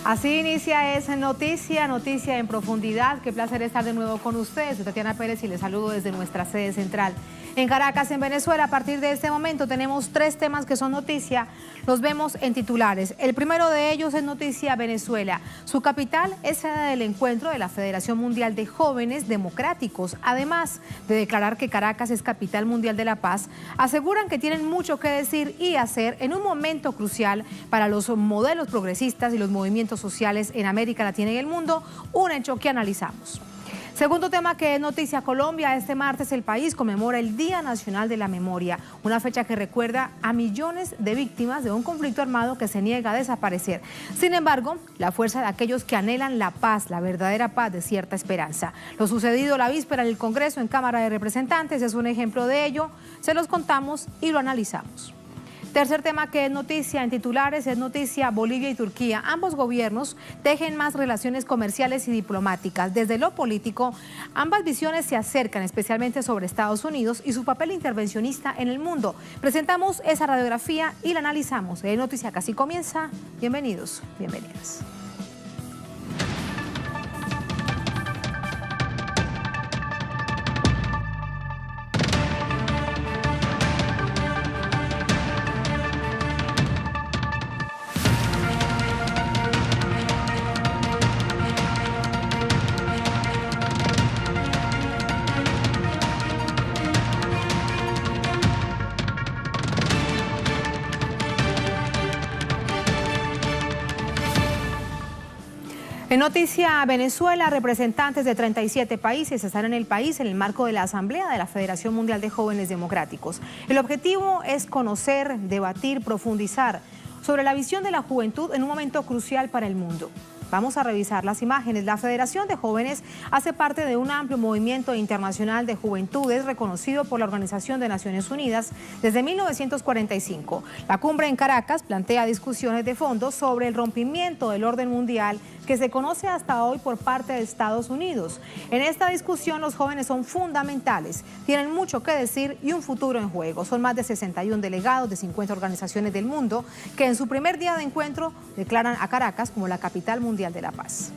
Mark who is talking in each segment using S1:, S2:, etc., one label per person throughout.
S1: Así inicia esa noticia en profundidad. Qué placer estar de nuevo con ustedes. Soy Tatiana Pérez y les saludo desde nuestra sede central. En Caracas, en Venezuela, a partir de este momento tenemos 3 temas que son noticia. Los vemos en titulares. El primero de ellos es noticia Venezuela. Su capital es sede del encuentro de la Federación Mundial de Jóvenes Democráticos. Además de declarar que Caracas es capital mundial de la paz, aseguran que tienen mucho que decir y hacer en un momento crucial para los modelos progresistas y los movimientos sociales en América Latina y el mundo, un hecho que analizamos. Segundo tema que es noticia Colombia. Este martes el país conmemora el Día Nacional de la Memoria, una fecha que recuerda a millones de víctimas de un conflicto armado que se niega a desaparecer. Sin embargo, la fuerza de aquellos que anhelan la paz, la verdadera paz, despierta esperanza. Lo sucedido la víspera en el Congreso en Cámara de Representantes es un ejemplo de ello. Se los contamos y lo analizamos. Tercer tema que es noticia en titulares es noticia Bolivia y Turquía. Ambos gobiernos tejen más relaciones comerciales y diplomáticas. Desde lo político, ambas visiones se acercan, especialmente sobre Estados Unidos y su papel intervencionista en el mundo. Presentamos esa radiografía y la analizamos. Noticia casi comienza. Bienvenidos, bienvenidas. En noticia Venezuela, representantes de 37 países están en el país en el marco de la Asamblea de la Federación Mundial de Jóvenes Democráticos. El objetivo es conocer, debatir, profundizar sobre la visión de la juventud en un momento crucial para el mundo. Vamos a revisar las imágenes. La Federación de Jóvenes hace parte de un amplio movimiento internacional de juventudes reconocido por la Organización de Naciones Unidas desde 1945. La cumbre en Caracas plantea discusiones de fondo sobre el rompimiento del orden mundial que se conoce hasta hoy por parte de Estados Unidos. En esta discusión los jóvenes son fundamentales, tienen mucho que decir y un futuro en juego. Son más de 61 delegados de 50 organizaciones del mundo que en su primer día de encuentro declaran a Caracas como la capital mundial de la paz.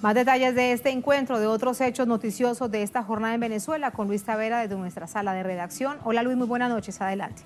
S1: Más detalles de este encuentro, de otros hechos noticiosos de esta jornada en Venezuela con Luis Tavera desde nuestra sala de redacción. Hola Luis, muy buenas noches, adelante.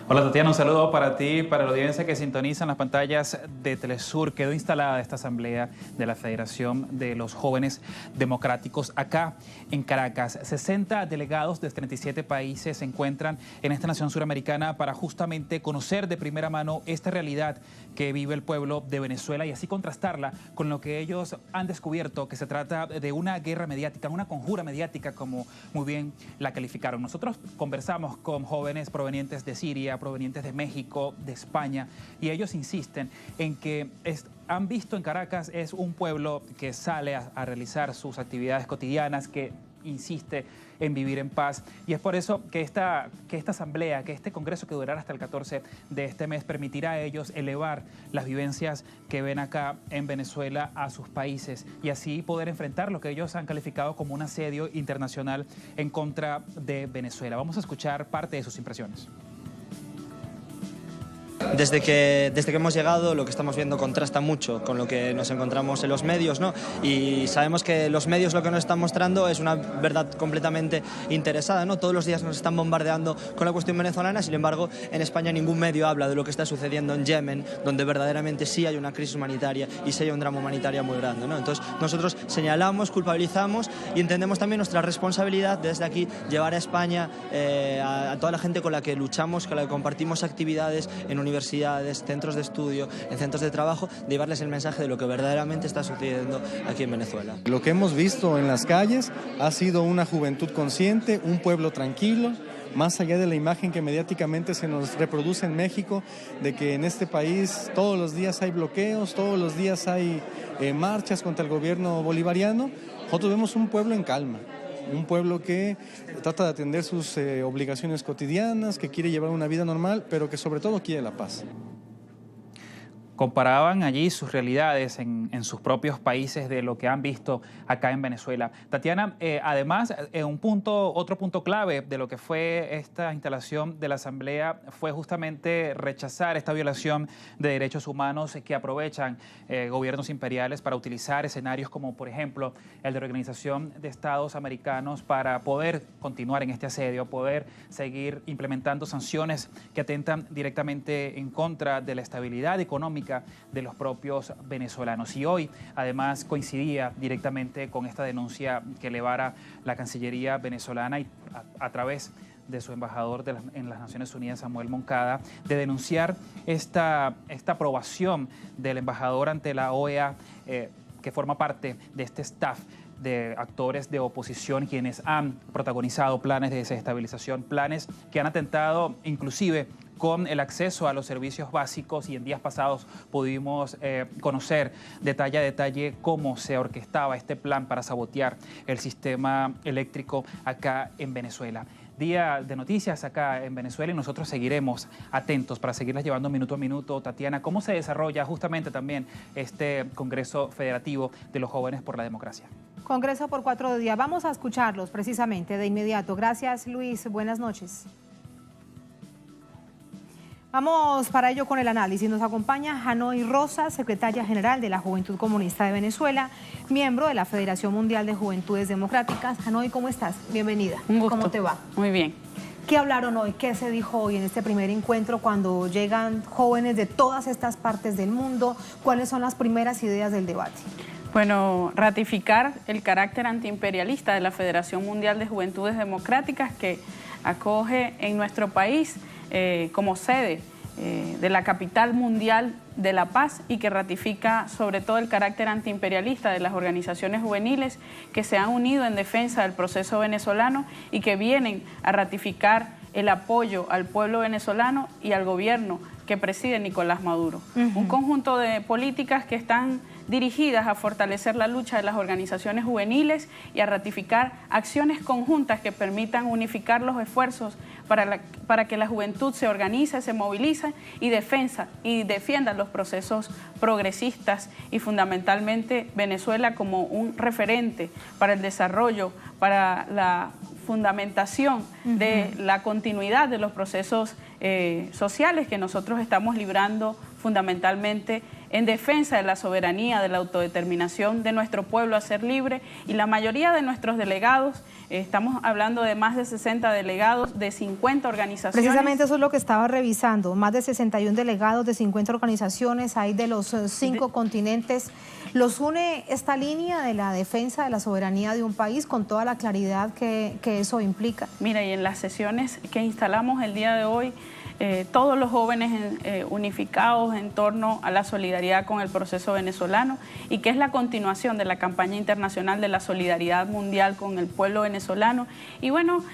S2: Hola Tatiana, un saludo para ti y para la audiencia que sintoniza en las pantallas de Telesur. Quedó instalada esta asamblea de la Federación de los Jóvenes Democráticos acá en Caracas. 60 delegados de 37 países se encuentran en esta nación suramericana para justamente conocer de primera mano esta realidad que vive el pueblo de Venezuela y así contrastarla con lo que ellos han descubierto, que se trata de una guerra mediática, una conjura mediática, como muy bien la calificaron. Nosotros conversamos con jóvenes provenientes de Siria, provenientes de México, de España, y ellos insisten en que han visto en Caracas es un pueblo que sale a realizar sus actividades cotidianas, que insiste en vivir en paz, y es por eso que esta asamblea, que este congreso que durará hasta el 14 de este mes, permitirá a ellos elevar las vivencias que ven acá en Venezuela a sus países y así poder enfrentar lo que ellos han calificado como un asedio internacional en contra de Venezuela. Vamos a escuchar parte de sus impresiones.
S3: Desde que hemos llegado, lo que estamos viendo contrasta mucho con lo que nos encontramos en los medios, ¿no? Y sabemos que los medios lo que nos están mostrando es una verdad completamente interesada, ¿no? Todos los días nos están bombardeando con la cuestión venezolana. Sin embargo, en España ningún medio habla de lo que está sucediendo en Yemen, donde verdaderamente sí hay una crisis humanitaria y sí hay un drama humanitario muy grande, ¿no? Entonces, nosotros señalamos, culpabilizamos y entendemos también nuestra responsabilidad desde aquí llevar a España a toda la gente con la que luchamos, con la que compartimos actividades en universidades, centros de estudio, en centros de trabajo, de llevarles el mensaje de lo que verdaderamente está sucediendo aquí en Venezuela.
S4: Lo que hemos visto en las calles ha sido una juventud consciente, un pueblo tranquilo, más allá de la imagen que mediáticamente se nos reproduce en México, de que en este país todos los días hay bloqueos, todos los días hay marchas contra el gobierno bolivariano. Nosotros vemos un pueblo en calma. Un pueblo que trata de atender sus obligaciones cotidianas, que quiere llevar una vida normal, pero que sobre todo quiere la paz.
S2: comparaban allí sus realidades en sus propios países de lo que han visto acá en Venezuela. Tatiana, además, otro punto clave de lo que fue esta instalación de la Asamblea fue justamente rechazar esta violación de derechos humanos que aprovechan gobiernos imperiales para utilizar escenarios como, por ejemplo, el de la Organización de Estados Americanos para poder continuar en este asedio, poder seguir implementando sanciones que atentan directamente en contra de la estabilidad económica de los propios venezolanos. Y hoy, además, coincidía directamente con esta denuncia que elevara la Cancillería venezolana y a través de su embajador en las Naciones Unidas, Samuel Moncada, de denunciar esta aprobación del embajador ante la OEA, que forma parte de este staff de actores de oposición quienes han protagonizado planes de desestabilización, planes que han atentado inclusive con el acceso a los servicios básicos, y en días pasados pudimos conocer detalle a detalle cómo se orquestaba este plan para sabotear el sistema eléctrico acá en Venezuela. Día de noticias acá en Venezuela y nosotros seguiremos atentos para seguirlas llevando minuto a minuto. Tatiana, ¿cómo se desarrolla justamente también este Congreso Federativo de los Jóvenes por la Democracia?
S1: Congreso por 4 días. Vamos a escucharlos precisamente de inmediato. Gracias, Luis. Buenas noches. Vamos para ello con el análisis. Nos acompaña Hanoi Rosas, secretaria general de la Juventud Comunista de Venezuela, miembro de la Federación Mundial de Juventudes Democráticas. Hanoi, ¿cómo estás? Bienvenida.
S5: Un gusto.
S1: ¿Cómo te va?
S5: Muy bien.
S1: ¿Qué hablaron hoy? ¿Qué se dijo hoy en este primer encuentro cuando llegan jóvenes de todas estas partes del mundo? ¿Cuáles son las primeras ideas del debate?
S5: Bueno, ratificar el carácter antiimperialista de la Federación Mundial de Juventudes Democráticas que acoge en nuestro país como sede de la capital mundial de la paz y que ratifica sobre todo el carácter antiimperialista de las organizaciones juveniles que se han unido en defensa del proceso venezolano y que vienen a ratificar el apoyo al pueblo venezolano y al gobierno que preside Nicolás Maduro. Un conjunto de políticas que están dirigidas a fortalecer la lucha de las organizaciones juveniles y a ratificar acciones conjuntas que permitan unificar los esfuerzos para que la juventud se organice, se movilice y defienda los procesos progresistas y fundamentalmente Venezuela como un referente para el desarrollo, para la fundamentación de la continuidad de los procesos sociales que nosotros estamos librando fundamentalmente en defensa de la soberanía, de la autodeterminación de nuestro pueblo a ser libre, y la mayoría de nuestros delegados, estamos hablando de más de 60 delegados de 50 organizaciones.
S1: Precisamente eso es lo que estaba revisando, más de 61 delegados de 50 organizaciones, hay de los 5 continentes. ¿Los une esta línea de la defensa de la soberanía de un país con toda la claridad que eso implica?
S5: Mira, y en las sesiones que instalamos el día de hoy, todos los jóvenes unificados en torno a la solidaridad con el proceso venezolano y que es la continuación de la campaña internacional de la solidaridad mundial con el pueblo venezolano y bueno,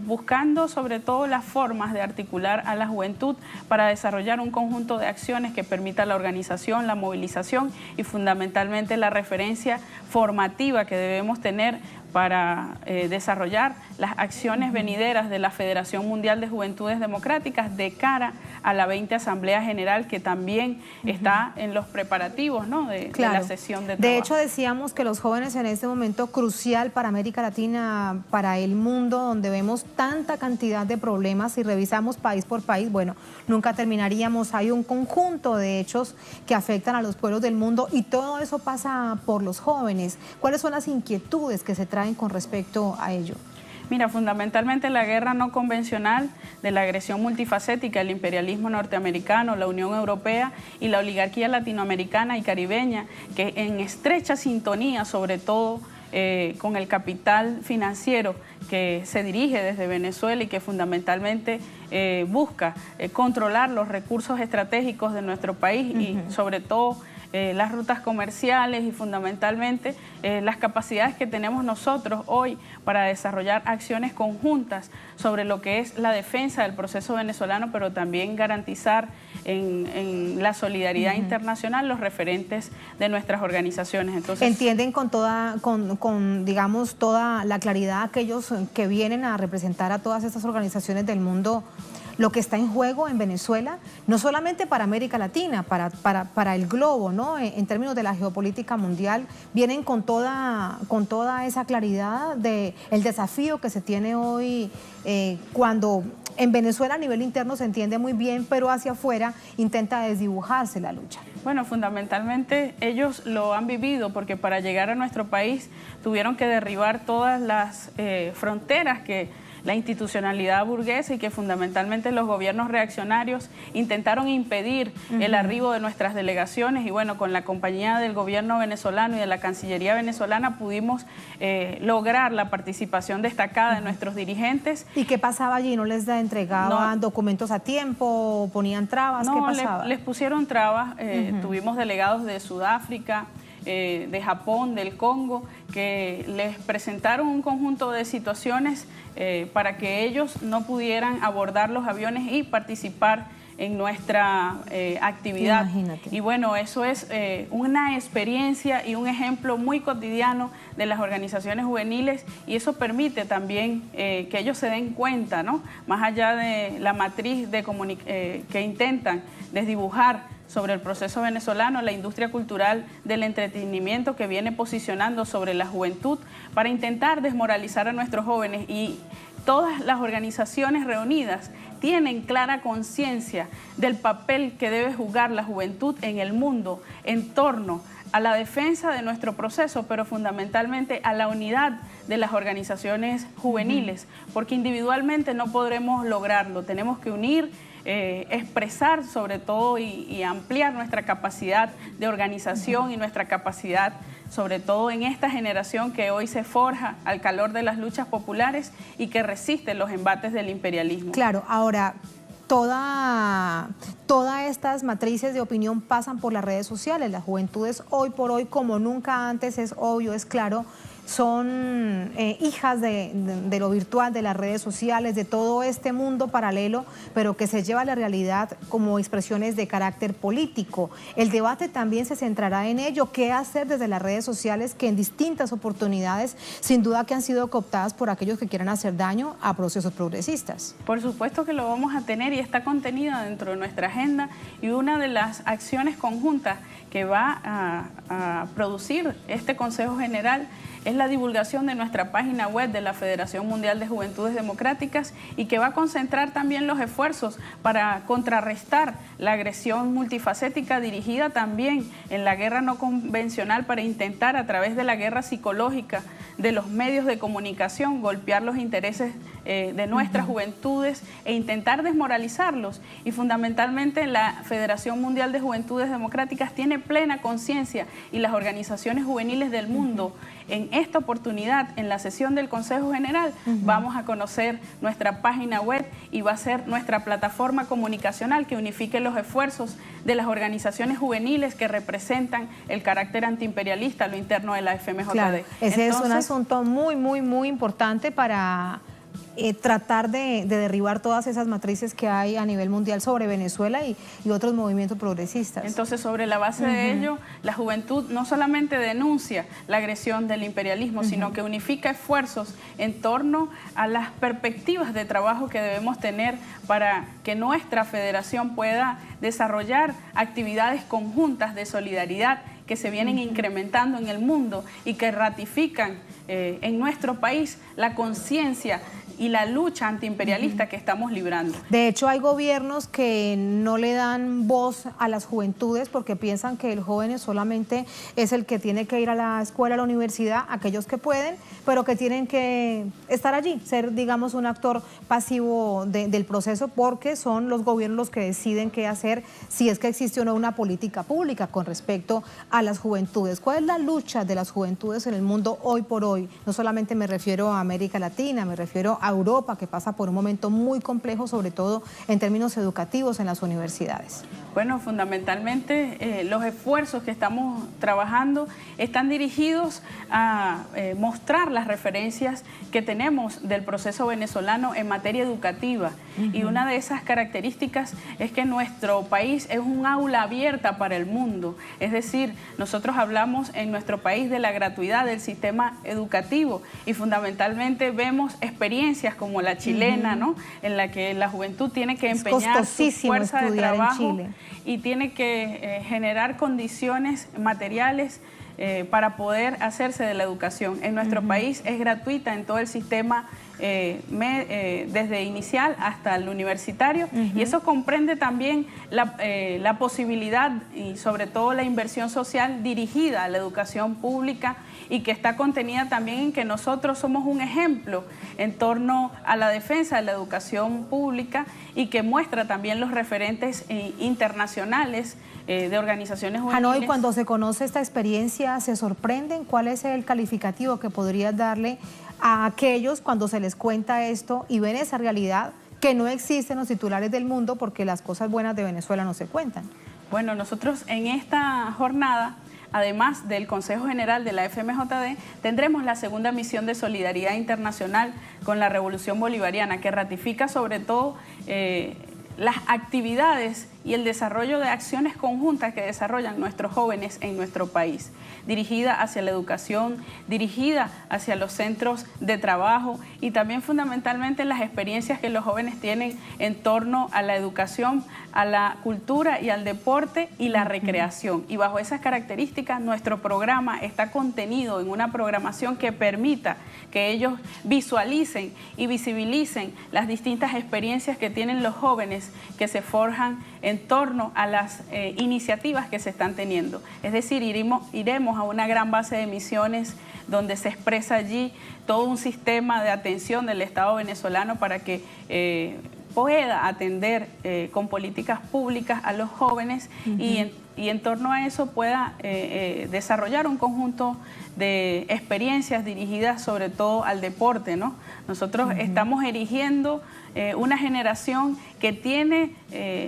S5: buscando sobre todo las formas de articular a la juventud para desarrollar un conjunto de acciones que permita la organización, la movilización y fundamentalmente la referencia formativa que debemos tener para desarrollar las acciones venideras de la Federación Mundial de Juventudes Democráticas de cara a la 20 Asamblea General que también está en los preparativos, ¿no? de la sesión de trabajo.
S1: De hecho, decíamos que los jóvenes en este momento crucial para América Latina, para el mundo, donde vemos tanta cantidad de problemas y revisamos país por país, bueno, nunca terminaríamos. Hay un conjunto de hechos que afectan a los pueblos del mundo y todo eso pasa por los jóvenes. ¿Cuáles son las inquietudes que se traen con respecto a ello?
S5: Mira, fundamentalmente la guerra no convencional de la agresión multifacética, el imperialismo norteamericano, la Unión Europea y la oligarquía latinoamericana y caribeña, que en estrecha sintonía sobre todo con el capital financiero que se dirige desde Venezuela y que fundamentalmente busca controlar los recursos estratégicos de nuestro país y sobre todo las rutas comerciales y fundamentalmente las capacidades que tenemos nosotros hoy para desarrollar acciones conjuntas sobre lo que es la defensa del proceso venezolano, pero también garantizar en la solidaridad internacional los referentes de nuestras organizaciones. Entonces,
S1: ¿entienden digamos, toda la claridad aquellos que vienen a representar a todas estas organizaciones del mundo lo que está en juego en Venezuela, no solamente para América Latina, para el globo, ¿no? En términos de la geopolítica mundial, vienen con toda esa claridad del desafío que se tiene hoy cuando en Venezuela a nivel interno se entiende muy bien, pero hacia afuera intenta desdibujarse la lucha.
S5: Bueno, fundamentalmente ellos lo han vivido porque para llegar a nuestro país tuvieron que derribar todas las fronteras que la institucionalidad burguesa y que fundamentalmente los gobiernos reaccionarios intentaron impedir el arribo de nuestras delegaciones, y bueno, con la compañía del gobierno venezolano y de la Cancillería venezolana pudimos lograr la participación destacada de nuestros dirigentes.
S1: ¿Y qué pasaba allí? ¿No les entregaban documentos a tiempo? ¿Ponían trabas? ¿Qué pasaba?
S5: Les pusieron trabas. Tuvimos delegados de Sudáfrica, de Japón, del Congo, que les presentaron un conjunto de situaciones para que ellos no pudieran abordar los aviones y participar en nuestra actividad.
S1: Imagínate.
S5: Y bueno, eso es una experiencia y un ejemplo muy cotidiano de las organizaciones juveniles, y eso permite también que ellos se den cuenta, ¿no? Más allá de la matriz que intentan desdibujar sobre el proceso venezolano, la industria cultural del entretenimiento que viene posicionando sobre la juventud para intentar desmoralizar a nuestros jóvenes, y todas las organizaciones reunidas tienen clara conciencia del papel que debe jugar la juventud en el mundo en torno a la defensa de nuestro proceso, pero fundamentalmente a la unidad de las organizaciones juveniles, porque individualmente no podremos lograrlo. Tenemos que unir, expresar sobre todo y ampliar nuestra capacidad de organización y nuestra capacidad, sobre todo en esta generación que hoy se forja al calor de las luchas populares y que resiste los embates del imperialismo.
S1: Claro, ahora, todas estas matrices de opinión pasan por las redes sociales. Las juventudes hoy por hoy, como nunca antes, es obvio, es claro, son hijas de lo virtual, de las redes sociales, de todo este mundo paralelo, pero que se lleva a la realidad como expresiones de carácter político. El debate también se centrará en ello, qué hacer desde las redes sociales, que en distintas oportunidades, sin duda que han sido cooptadas por aquellos que quieran hacer daño a procesos progresistas.
S5: Por supuesto que lo vamos a tener y está contenida dentro de nuestra agenda, y una de las acciones conjuntas que va a producir este Consejo General es la divulgación de nuestra página web de la Federación Mundial de Juventudes Democráticas, y que va a concentrar también los esfuerzos para contrarrestar la agresión multifacética dirigida también en la guerra no convencional, para intentar a través de la guerra psicológica de los medios de comunicación golpear los intereses de nuestras juventudes e intentar desmoralizarlos. Y fundamentalmente la Federación Mundial de Juventudes Democráticas tiene plena conciencia, y las organizaciones juveniles del mundo. En esta oportunidad, en la sesión del Consejo General, vamos a conocer nuestra página web, y va a ser nuestra plataforma comunicacional que unifique los esfuerzos de las organizaciones juveniles que representan el carácter antiimperialista a lo interno de la FMJD.
S1: Claro, ese es un asunto muy, muy, muy importante para tratar de derribar todas esas matrices que hay a nivel mundial sobre Venezuela y otros movimientos progresistas.
S5: Entonces, sobre la base de ello, la juventud no solamente denuncia la agresión del imperialismo, sino que unifica esfuerzos en torno a las perspectivas de trabajo que debemos tener para que nuestra federación pueda desarrollar actividades conjuntas de solidaridad que se vienen incrementando en el mundo y que ratifican en nuestro país la conciencia y la lucha antiimperialista que estamos librando.
S1: De hecho, hay gobiernos que no le dan voz a las juventudes porque piensan que el joven solamente es el que tiene que ir a la escuela, a la universidad, aquellos que pueden, pero que tienen que estar allí, ser, digamos, un actor pasivo del proceso, porque son los gobiernos los que deciden qué hacer, si es que existe o no una política pública con respecto a las juventudes. ¿Cuál es la lucha de las juventudes en el mundo hoy por hoy? No solamente me refiero a América Latina, me refiero a Europa, que pasa por un momento muy complejo, sobre todo en términos educativos en las universidades.
S5: Bueno, fundamentalmente los esfuerzos que estamos trabajando están dirigidos a mostrar las referencias que tenemos del proceso venezolano en materia educativa. Y una de esas características es que nuestro país es un aula abierta para el mundo. Es decir, nosotros hablamos en nuestro país de la gratuidad del sistema educativo educativo, y fundamentalmente vemos experiencias como la chilena, ¿no?, en la que la juventud tiene que empeñar su fuerza de trabajo y tiene que generar condiciones materiales para poder hacerse de la educación. En nuestro país es gratuita en todo el sistema, desde inicial hasta el universitario, y eso comprende también la posibilidad y sobre todo la inversión social dirigida a la educación pública, y que está contenida también en que nosotros somos un ejemplo en torno a la defensa de la educación pública, y que muestra también los referentes internacionales de organizaciones juveniles.
S1: Hanoi, cuando se conoce esta experiencia, ¿se sorprenden? ¿Cuál es el calificativo que podrías darle a aquellos cuando se les cuenta esto y ven esa realidad que no existe en los titulares del mundo, porque las cosas buenas de Venezuela no se cuentan?
S5: Bueno, nosotros en esta jornada, además del Consejo General de la FMJD, tendremos la segunda misión de solidaridad internacional con la Revolución Bolivariana, que ratifica sobre todo las actividades y el desarrollo de acciones conjuntas que desarrollan nuestros jóvenes en nuestro país, dirigida hacia la educación, dirigida hacia los centros de trabajo, y también fundamentalmente las experiencias que los jóvenes tienen en torno a la educación, a la cultura y al deporte y la recreación. Y bajo esas características, nuestro programa está contenido en una programación que permita que ellos visualicen y visibilicen las distintas experiencias que tienen los jóvenes, que se forjan en torno a las iniciativas que se están teniendo. Es decir, iremos a una gran base de misiones donde se expresa allí todo un sistema de atención del Estado venezolano para que pueda atender con políticas públicas a los jóvenes, y en torno a eso pueda desarrollar un conjunto de experiencias dirigidas sobre todo al deporte, ¿no? Nosotros estamos erigiendo una generación que tiene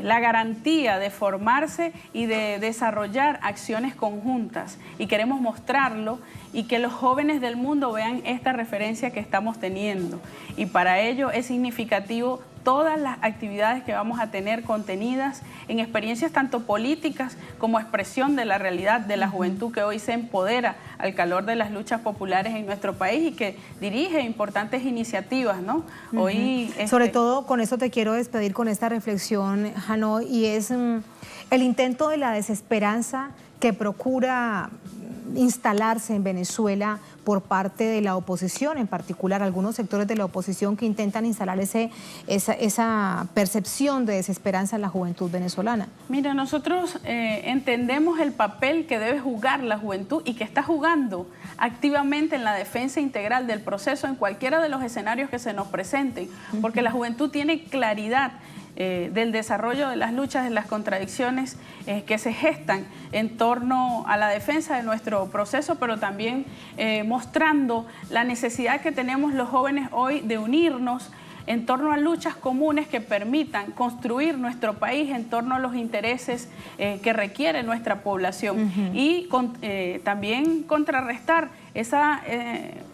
S5: la garantía de formarse y de desarrollar acciones conjuntas, y queremos mostrarlo y que los jóvenes del mundo vean esta referencia que estamos teniendo, y para ello es significativo todas las actividades que vamos a tener contenidas en experiencias tanto políticas como expresión de la realidad de la juventud que hoy se empodera al calor de las luchas populares en nuestro país y que dirige importantes iniciativas, ¿no? Hoy,
S1: sobre todo, con eso te quiero despedir con esta reflexión, Hanoi, y es el intento de la desesperanza que procura instalarse en Venezuela por parte de la oposición, en particular algunos sectores de la oposición que intentan instalar esa percepción de desesperanza en la juventud venezolana.
S5: Mira, nosotros entendemos el papel que debe jugar la juventud y que está jugando activamente en la defensa integral del proceso en cualquiera de los escenarios que se nos presenten, porque la juventud tiene claridad del desarrollo de las luchas, de las contradicciones que se gestan en torno a la defensa de nuestro proceso, pero también mostrando la necesidad que tenemos los jóvenes hoy de unirnos en torno a luchas comunes que permitan construir nuestro país en torno a los intereses que requiere nuestra población, y también contrarrestar esa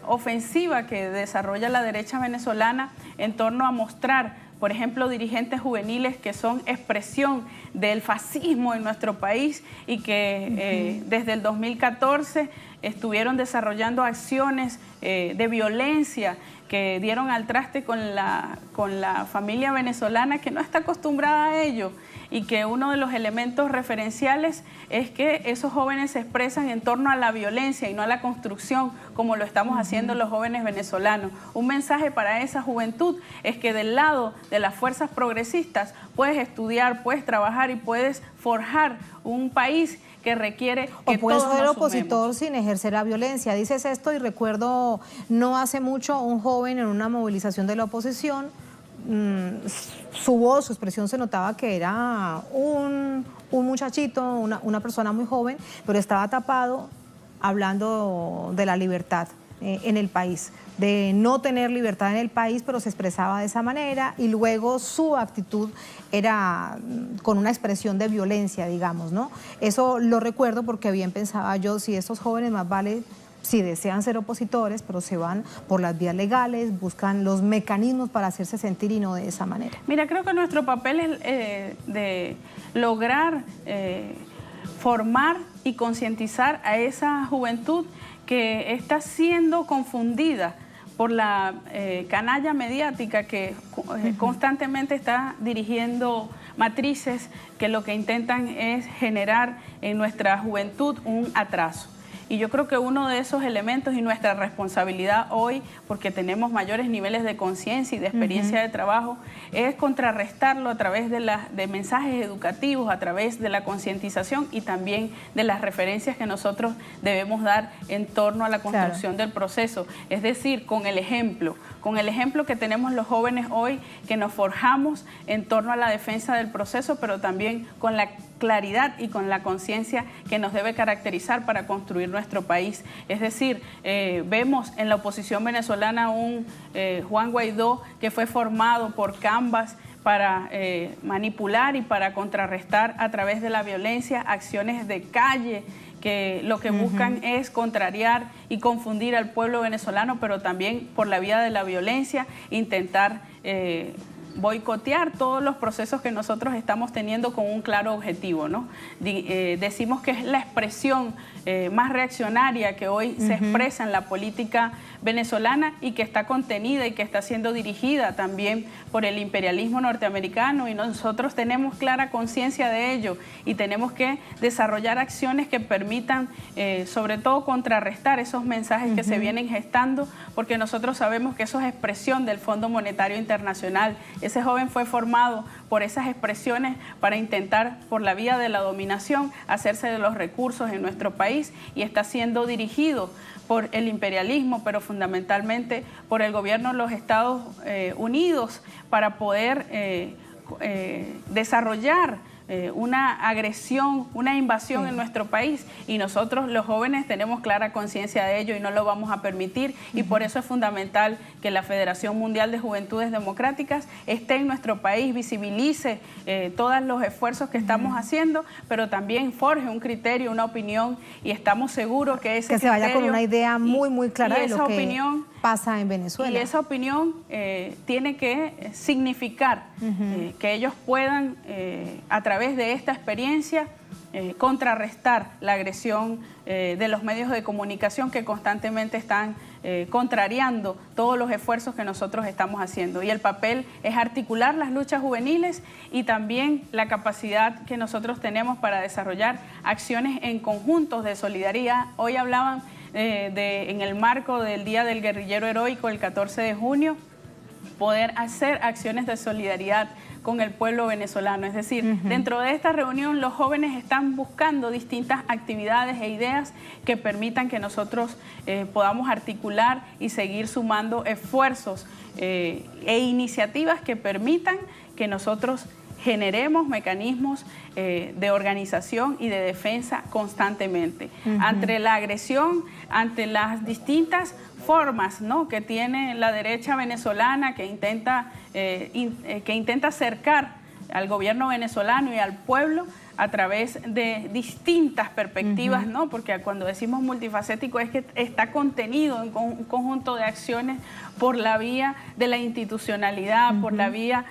S5: ofensiva que desarrolla la derecha venezolana en torno a mostrar, por ejemplo, dirigentes juveniles que son expresión del fascismo en nuestro país y que desde el 2014 estuvieron desarrollando acciones de violencia que dieron al traste con la familia venezolana, que no está acostumbrada a ello, y que uno de los elementos referenciales es que esos jóvenes se expresan en torno a la violencia y no a la construcción, como lo estamos haciendo los jóvenes venezolanos. Un mensaje para esa juventud es que del lado de las fuerzas progresistas puedes estudiar, puedes trabajar y puedes forjar un país que requiere que
S1: o puedes
S5: todos
S1: ser
S5: nos
S1: opositor
S5: sumemos.
S1: sin ejercer la violencia. Dices esto y recuerdo no hace mucho un joven en una movilización de la oposición, su voz, su expresión se notaba que era un muchachito, una persona muy joven, pero estaba tapado hablando de la libertad en el país, de no tener libertad en el país, pero se expresaba de esa manera, y luego su actitud era con una expresión de violencia, digamos, ¿no? Eso lo recuerdo porque bien pensaba yo, si estos jóvenes más vale, si desean ser opositores, pero se van por las vías legales, buscan los mecanismos para hacerse sentir y no de esa manera.
S5: Mira, creo que nuestro papel es de lograr formar y concientizar a esa juventud que está siendo confundida por la canalla mediática que constantemente está dirigiendo matrices que lo que intentan es generar en nuestra juventud un atraso. Y yo creo que uno de esos elementos y nuestra responsabilidad hoy, porque tenemos mayores niveles de conciencia y de experiencia de trabajo, es contrarrestarlo a través de mensajes educativos, a través de la concientización y también de las referencias que nosotros debemos dar en torno a la construcción del proceso. Es decir, con el ejemplo que tenemos los jóvenes hoy, que nos forjamos en torno a la defensa del proceso, pero también con la claridad y con la conciencia que nos debe caracterizar para construir nuestro país. Es decir, vemos en la oposición venezolana un Juan Guaidó que fue formado por Canvas para manipular y para contrarrestar a través de la violencia acciones de calle que lo que buscan es contrariar y confundir al pueblo venezolano, pero también por la vía de la violencia intentar boicotear todos los procesos que nosotros estamos teniendo con un claro objetivo, ¿no? Decimos que es la expresión más reaccionaria que hoy se expresa en la política venezolana y que está contenida y que está siendo dirigida también por el imperialismo norteamericano, y nosotros tenemos clara conciencia de ello y tenemos que desarrollar acciones que permitan sobre todo contrarrestar esos mensajes que se vienen gestando, porque nosotros sabemos que eso es expresión del Fondo Monetario Internacional. Ese joven fue formado por esas expresiones para intentar, por la vía de la dominación, hacerse de los recursos en nuestro país, y está siendo dirigido por el imperialismo, pero fundamentalmente por el gobierno de los Estados Unidos para poder desarrollar una agresión, una invasión en nuestro país, y nosotros los jóvenes tenemos clara conciencia de ello y no lo vamos a permitir, y por eso es fundamental que la Federación Mundial de Juventudes Democráticas esté en nuestro país, visibilice todos los esfuerzos que estamos haciendo, pero también forje un criterio, una opinión, y estamos seguros que ese
S1: se vaya con una idea muy clara de lo que
S5: opinión
S1: pasa en Venezuela.
S5: Y esa opinión tiene que significar que ellos puedan, a través de esta experiencia, contrarrestar la agresión de los medios de comunicación que constantemente están contrariando todos los esfuerzos que nosotros estamos haciendo. Y el papel es articular las luchas juveniles y también la capacidad que nosotros tenemos para desarrollar acciones en conjuntos de solidaridad. Hoy hablaban en el marco del Día del Guerrillero Heroico, el 14 de junio, poder hacer acciones de solidaridad con el pueblo venezolano. Es decir, dentro de esta reunión los jóvenes están buscando distintas actividades e ideas que permitan que nosotros podamos articular y seguir sumando esfuerzos e iniciativas que permitan que nosotros generemos mecanismos de organización y de defensa constantemente ante la agresión, ante las distintas formas, ¿no?, que tiene la derecha venezolana que intenta acercar al gobierno venezolano y al pueblo a través de distintas perspectivas, ¿no? Porque cuando decimos multifacético es que está contenido en un conjunto de acciones por la vía de la institucionalidad, por la vía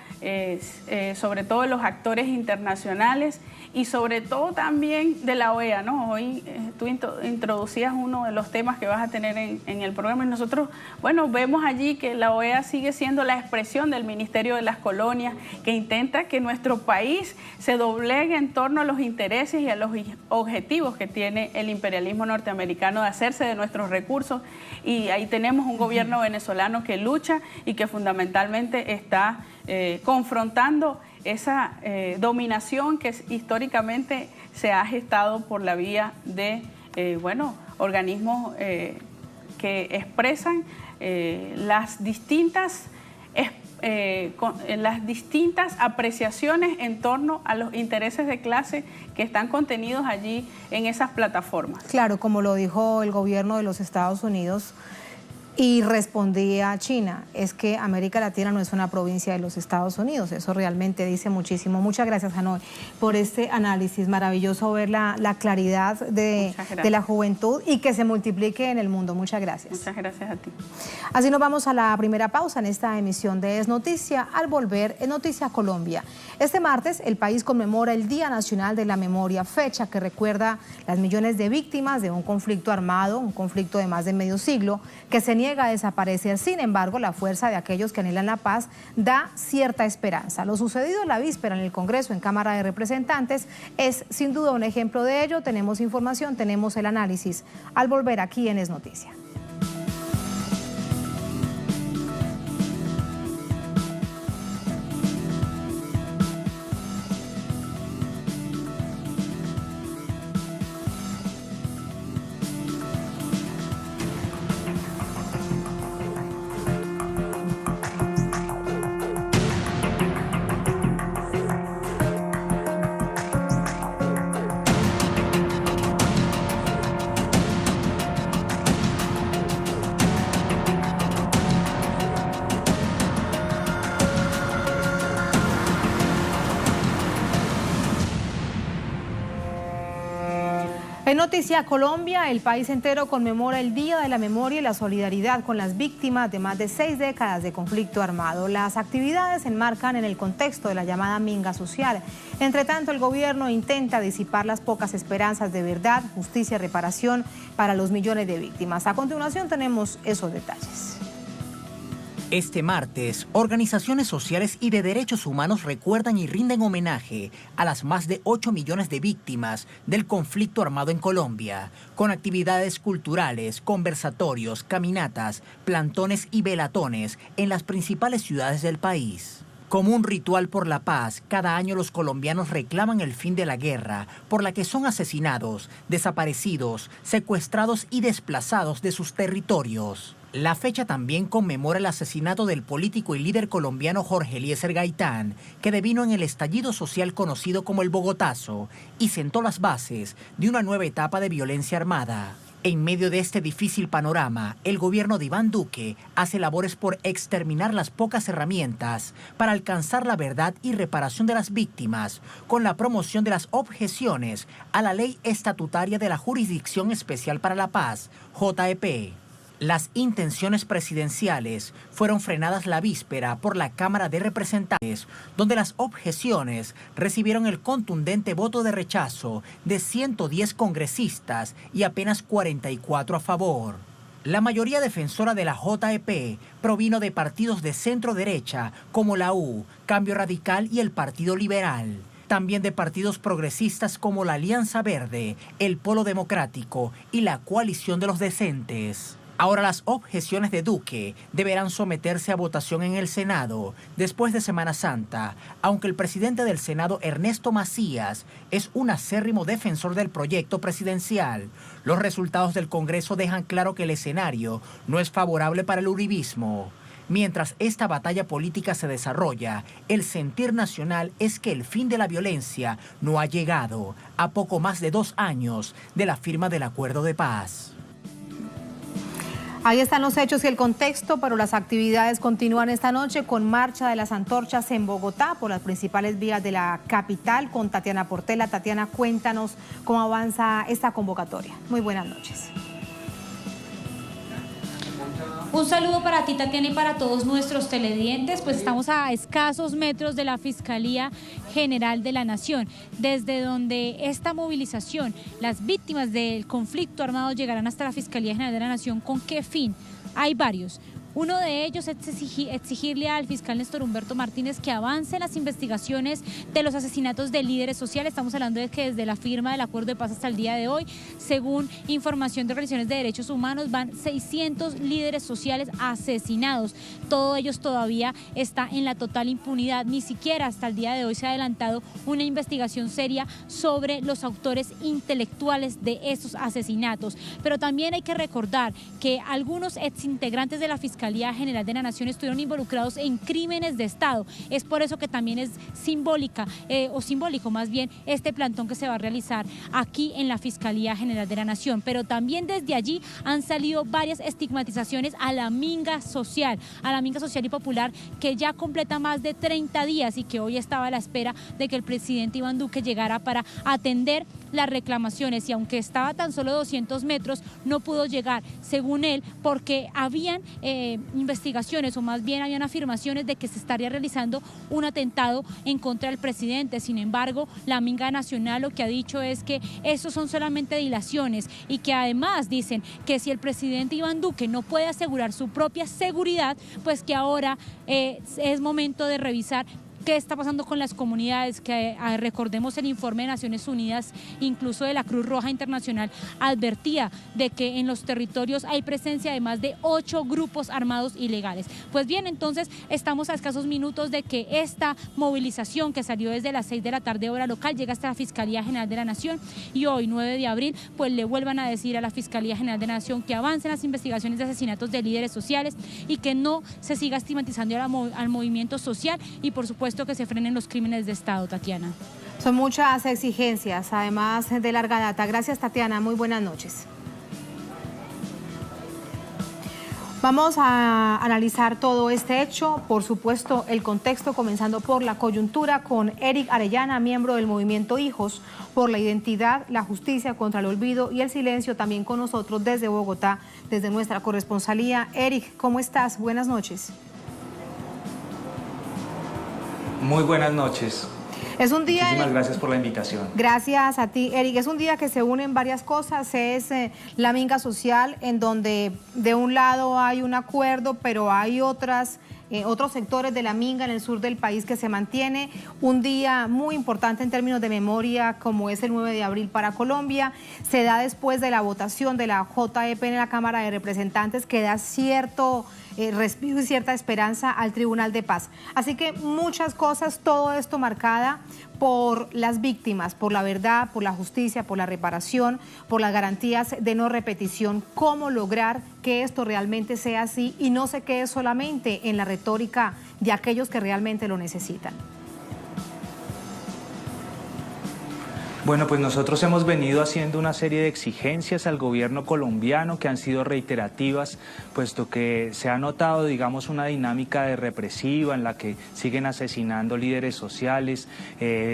S5: sobre todo de los actores internacionales y sobre todo también de la OEA, ¿no? Hoy tú introducías uno de los temas que vas a tener en el programa, y nosotros, bueno, vemos allí que la OEA sigue siendo la expresión del Ministerio de las Colonias, que intenta que nuestro país se doblegue en torno a los intereses y a los objetivos que tiene el imperialismo norteamericano de hacerse de nuestros recursos, y ahí tenemos un gobierno venezolano que lucha y que fundamentalmente está confrontando esa dominación que extóricamente se ha gestado por la vía de organismos que expresan las distintas apreciaciones en torno a los intereses de clase que están contenidos allí en esas plataformas.
S1: Claro, como lo dijo el gobierno de los Estados Unidos, Y respondía China, es que América Latina no es una provincia de los Estados Unidos. Eso realmente dice muchísimo. Muchas gracias, Hanoi, por este análisis. Maravilloso ver la claridad de la juventud y que se multiplique en el mundo. Muchas gracias.
S5: Muchas gracias a ti.
S1: Así nos vamos a la primera pausa en esta emisión de Es Noticia. Al volver, en Noticia Colombia. Este martes, el país conmemora el Día Nacional de la Memoria, fecha que recuerda las millones de víctimas de un conflicto armado, un conflicto de más de medio siglo, que se niega a desaparecer. Sin embargo, la fuerza de aquellos que anhelan la paz da cierta esperanza. Lo sucedido la víspera en el Congreso, en Cámara de Representantes, es sin duda un ejemplo de ello. Tenemos información, tenemos el análisis. Al volver aquí en Es Noticia. En Noticia Colombia, el país entero conmemora el Día de la Memoria y la solidaridad con las víctimas de más de 6 décadas de conflicto armado. Las actividades se enmarcan en el contexto de la llamada minga social. Entre tanto, el gobierno intenta disipar las pocas esperanzas de verdad, justicia y reparación para los millones de víctimas. A continuación tenemos esos detalles.
S6: Este martes, organizaciones sociales y de derechos humanos recuerdan y rinden homenaje a las más de 8 millones de víctimas del conflicto armado en Colombia, con actividades culturales, conversatorios, caminatas, plantones y velatones en las principales ciudades del país. Como un ritual por la paz, cada año los colombianos reclaman el fin de la guerra, por la que son asesinados, desaparecidos, secuestrados y desplazados de sus territorios. La fecha también conmemora el asesinato del político y líder colombiano Jorge Eliezer Gaitán, que devino en el estallido social conocido como el Bogotazo y sentó las bases de una nueva etapa de violencia armada. En medio de este difícil panorama, el gobierno de Iván Duque hace labores por exterminar las pocas herramientas para alcanzar la verdad y reparación de las víctimas, con la promoción de las objeciones a la Ley Estatutaria de la Jurisdicción Especial para la Paz, JEP. Las intenciones presidenciales fueron frenadas la víspera por la Cámara de Representantes, donde las objeciones recibieron el contundente voto de rechazo de 110 congresistas y apenas 44 a favor. La mayoría defensora de la JEP provino de partidos de centro-derecha como la U, Cambio Radical y el Partido Liberal. También de partidos progresistas como la Alianza Verde, el Polo Democrático y la Coalición de los Decentes. Ahora las objeciones de Duque deberán someterse a votación en el Senado después de Semana Santa, aunque el presidente del Senado, Ernesto Macías, es un acérrimo defensor del proyecto presidencial. Los resultados del Congreso dejan claro que el escenario no es favorable para el uribismo. Mientras esta batalla política se desarrolla, el sentir nacional es que el fin de la violencia no ha llegado a poco más de 2 años de la firma del acuerdo de paz.
S1: Ahí están los hechos y el contexto, pero las actividades continúan esta noche con marcha de las antorchas en Bogotá por las principales vías de la capital con Tatiana Portela. Tatiana, cuéntanos cómo avanza esta convocatoria. Muy buenas noches.
S7: Un saludo para ti, Tatiana, y para todos nuestros televidentes. Pues estamos a escasos metros de la Fiscalía General de la Nación, desde donde esta movilización, las víctimas del conflicto armado llegarán hasta la Fiscalía General de la Nación. ¿Con qué fin? Hay varios. Uno de ellos es exigirle al fiscal Néstor Humberto Martínez que avance las investigaciones de los asesinatos de líderes sociales. Estamos hablando de que desde la firma del acuerdo de paz hasta el día de hoy, según información de organizaciones de derechos humanos, van 600 líderes sociales asesinados. Todos ellos todavía está en la total impunidad. Ni siquiera hasta el día de hoy se ha adelantado una investigación seria sobre los autores intelectuales de estos asesinatos. Pero también hay que recordar que algunos exintegrantes de la Fiscalía Fiscalía General de la Nación estuvieron involucrados en crímenes de Estado. Es por eso que también es simbólico más bien, este plantón que se va a realizar aquí en la Fiscalía General de la Nación. Pero también desde allí han salido varias estigmatizaciones a la minga social y popular, que ya completa más de 30 días y que hoy estaba a la espera de que el presidente Iván Duque llegara para atender las reclamaciones, y aunque estaba tan solo 200 metros, no pudo llegar, según él, porque habían investigaciones, o más bien habían afirmaciones de que se estaría realizando un atentado en contra del presidente. Sin embargo, la minga nacional lo que ha dicho es que estos son solamente dilaciones, y que además dicen que si el presidente Iván Duque no puede asegurar su propia seguridad, pues que ahora es momento de revisar qué está pasando con las comunidades, que recordemos el informe de Naciones Unidas, incluso de la Cruz Roja Internacional, advertía de que en los territorios hay presencia de más de 8 grupos armados ilegales. Pues bien, entonces estamos a escasos minutos de que esta movilización, que salió desde las 6 de la tarde hora local, llega hasta la Fiscalía General de la Nación, y hoy, 9 de abril, pues le vuelvan a decir a la Fiscalía General de la Nación que avancen las investigaciones de asesinatos de líderes sociales y que no se siga estigmatizando al movimiento social, y por supuesto que se frenen los crímenes de Estado, Tatiana.
S1: Son muchas exigencias, además de larga data. Gracias, Tatiana. Muy buenas noches. Vamos a analizar todo este hecho, por supuesto el contexto, comenzando por la coyuntura, con Eric Arellana, miembro del movimiento Hijos por la Identidad, la Justicia contra el Olvido y el Silencio, también con nosotros desde Bogotá, desde nuestra corresponsalía. Eric, ¿cómo estás? Buenas noches.
S8: Muy buenas noches.
S1: Es un día.
S8: Muchísimas gracias por la invitación.
S1: Gracias a ti, Eric. Es un día que se unen varias cosas. Es la minga social, en donde de un lado hay un acuerdo, pero hay otros sectores de la minga en el sur del país que se mantiene. Un día muy importante en términos de memoria, como es el 9 de abril para Colombia. Se da después de la votación de la JEP en la Cámara de Representantes, que da cierto respiro y cierta esperanza al Tribunal de Paz. Así que muchas cosas, todo esto marcada por las víctimas, por la verdad, por la justicia, por la reparación, por las garantías de no repetición. ¿Cómo lograr que esto realmente sea así y no se quede solamente en la retórica de aquellos que realmente lo necesitan?
S8: Bueno, pues nosotros hemos venido haciendo una serie de exigencias al gobierno colombiano que han sido reiterativas, puesto que se ha notado, digamos, una dinámica de represiva en la que siguen asesinando líderes sociales,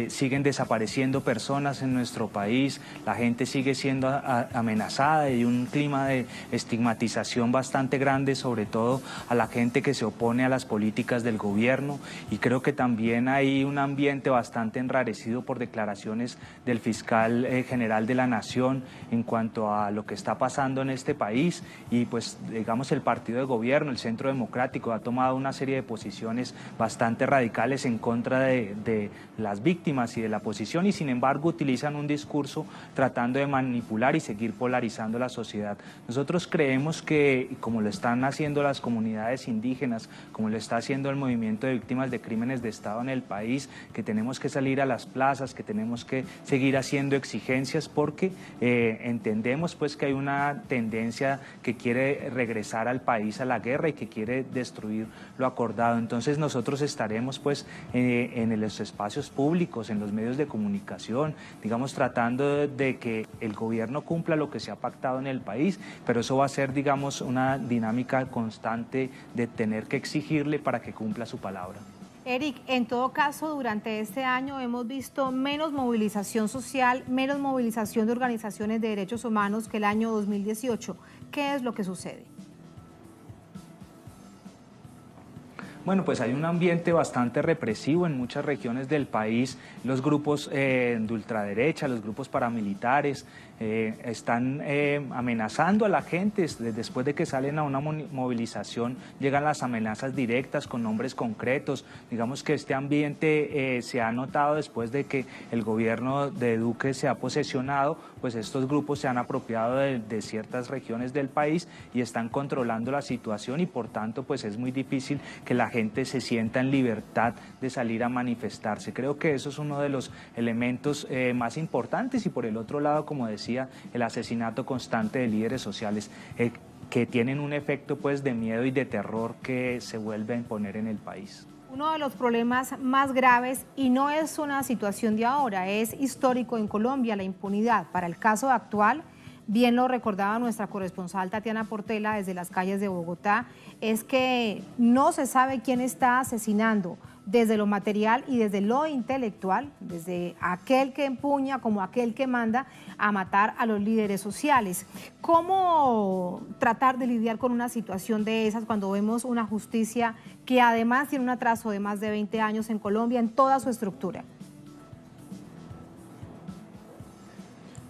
S8: siguen desapareciendo personas en nuestro país, la gente sigue siendo amenazada, y un clima de estigmatización bastante grande, sobre todo a la gente que se opone a las políticas del gobierno, y creo que también hay un ambiente bastante enrarecido por declaraciones del fiscal general de la Nación en cuanto a lo que está pasando en este país, y pues digamos el partido de gobierno, el Centro Democrático, ha tomado una serie de posiciones bastante radicales en contra de las víctimas y de la oposición, y sin embargo utilizan un discurso tratando de manipular y seguir polarizando la sociedad. Nosotros creemos que, como lo están haciendo las comunidades indígenas, como lo está haciendo el movimiento de víctimas de crímenes de Estado en el país, que tenemos que salir a las plazas, que tenemos que seguir haciendo exigencias, porque entendemos pues que hay una tendencia que quiere regresar al país a la guerra y que quiere destruir lo acordado. Entonces nosotros estaremos pues en los espacios públicos, en los medios de comunicación, digamos, tratando de que el gobierno cumpla lo que se ha pactado en el país, pero eso va a ser, digamos, una dinámica constante de tener que exigirle para que cumpla su palabra.
S1: Eric, en todo caso, durante este año hemos visto menos movilización social, menos movilización de organizaciones de derechos humanos que el año 2018. ¿Qué es lo que sucede?
S8: Bueno, pues hay un ambiente bastante represivo en muchas regiones del país. Los grupos de ultraderecha, los grupos paramilitares están amenazando a la gente. Después de que salen a una movilización, llegan las amenazas directas con nombres concretos. Digamos que este ambiente se ha notado después de que el gobierno de Duque se ha posesionado, pues estos grupos se han apropiado de ciertas regiones del país y están controlando la situación, y por tanto pues es muy difícil que la gente se sienta en libertad de salir a manifestarse. Creo que eso es uno de los elementos más importantes, y por el otro lado, como decía, el asesinato constante de líderes sociales. que tienen un efecto pues de miedo y de terror que se vuelve a imponer en el país.
S1: Uno de los problemas más graves, y no es una situación de ahora, es histórico en Colombia, la impunidad. Para el caso actual, bien lo recordaba nuestra corresponsal Tatiana Portela desde las calles de Bogotá, es que no se sabe quién está asesinando desde lo material y desde lo intelectual, desde aquel que empuña como aquel que manda a matar a los líderes sociales. ¿Cómo tratar de lidiar con una situación de esas cuando vemos una justicia que además tiene un atraso de más de 20 años en Colombia en toda su estructura?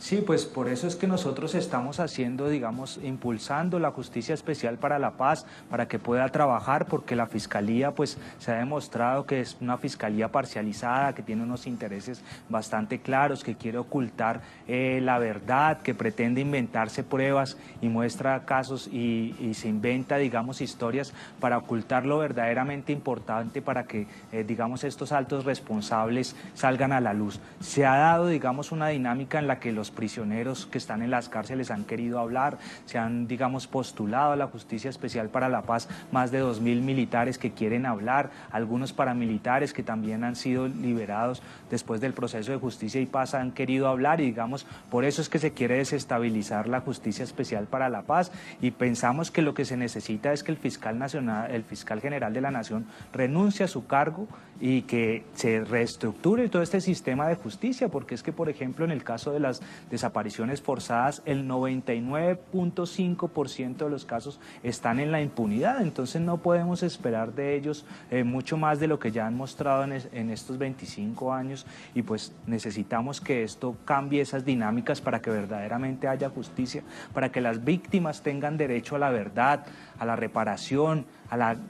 S8: Sí, pues por eso es que nosotros estamos haciendo, digamos, impulsando la Justicia Especial para la Paz para que pueda trabajar, porque la Fiscalía pues se ha demostrado que es una fiscalía parcializada, que tiene unos intereses bastante claros, que quiere ocultar la verdad, que pretende inventarse pruebas y muestra casos y se inventa, digamos, historias para ocultar lo verdaderamente importante para que, digamos, estos altos responsables salgan a la luz. Se ha dado, digamos, una dinámica en la que los prisioneros que están en las cárceles han querido hablar, se han, digamos, postulado a la Justicia Especial para la Paz más de 2000 militares que quieren hablar, algunos paramilitares que también han sido liberados después del proceso de justicia y paz han querido hablar, y digamos, por eso es que se quiere desestabilizar la Justicia Especial para la Paz, y pensamos que lo que se necesita es que el fiscal nacional, el fiscal general de la Nación renuncie a su cargo y que se reestructure todo este sistema de justicia, porque es que, por ejemplo, en el caso de las desapariciones forzadas, el 99.5% de los casos están en la impunidad, entonces no podemos esperar de ellos mucho más de lo que ya han mostrado en estos 25 años, y pues necesitamos que esto cambie esas dinámicas para que verdaderamente haya justicia, para que las víctimas tengan derecho a la verdad, a la reparación,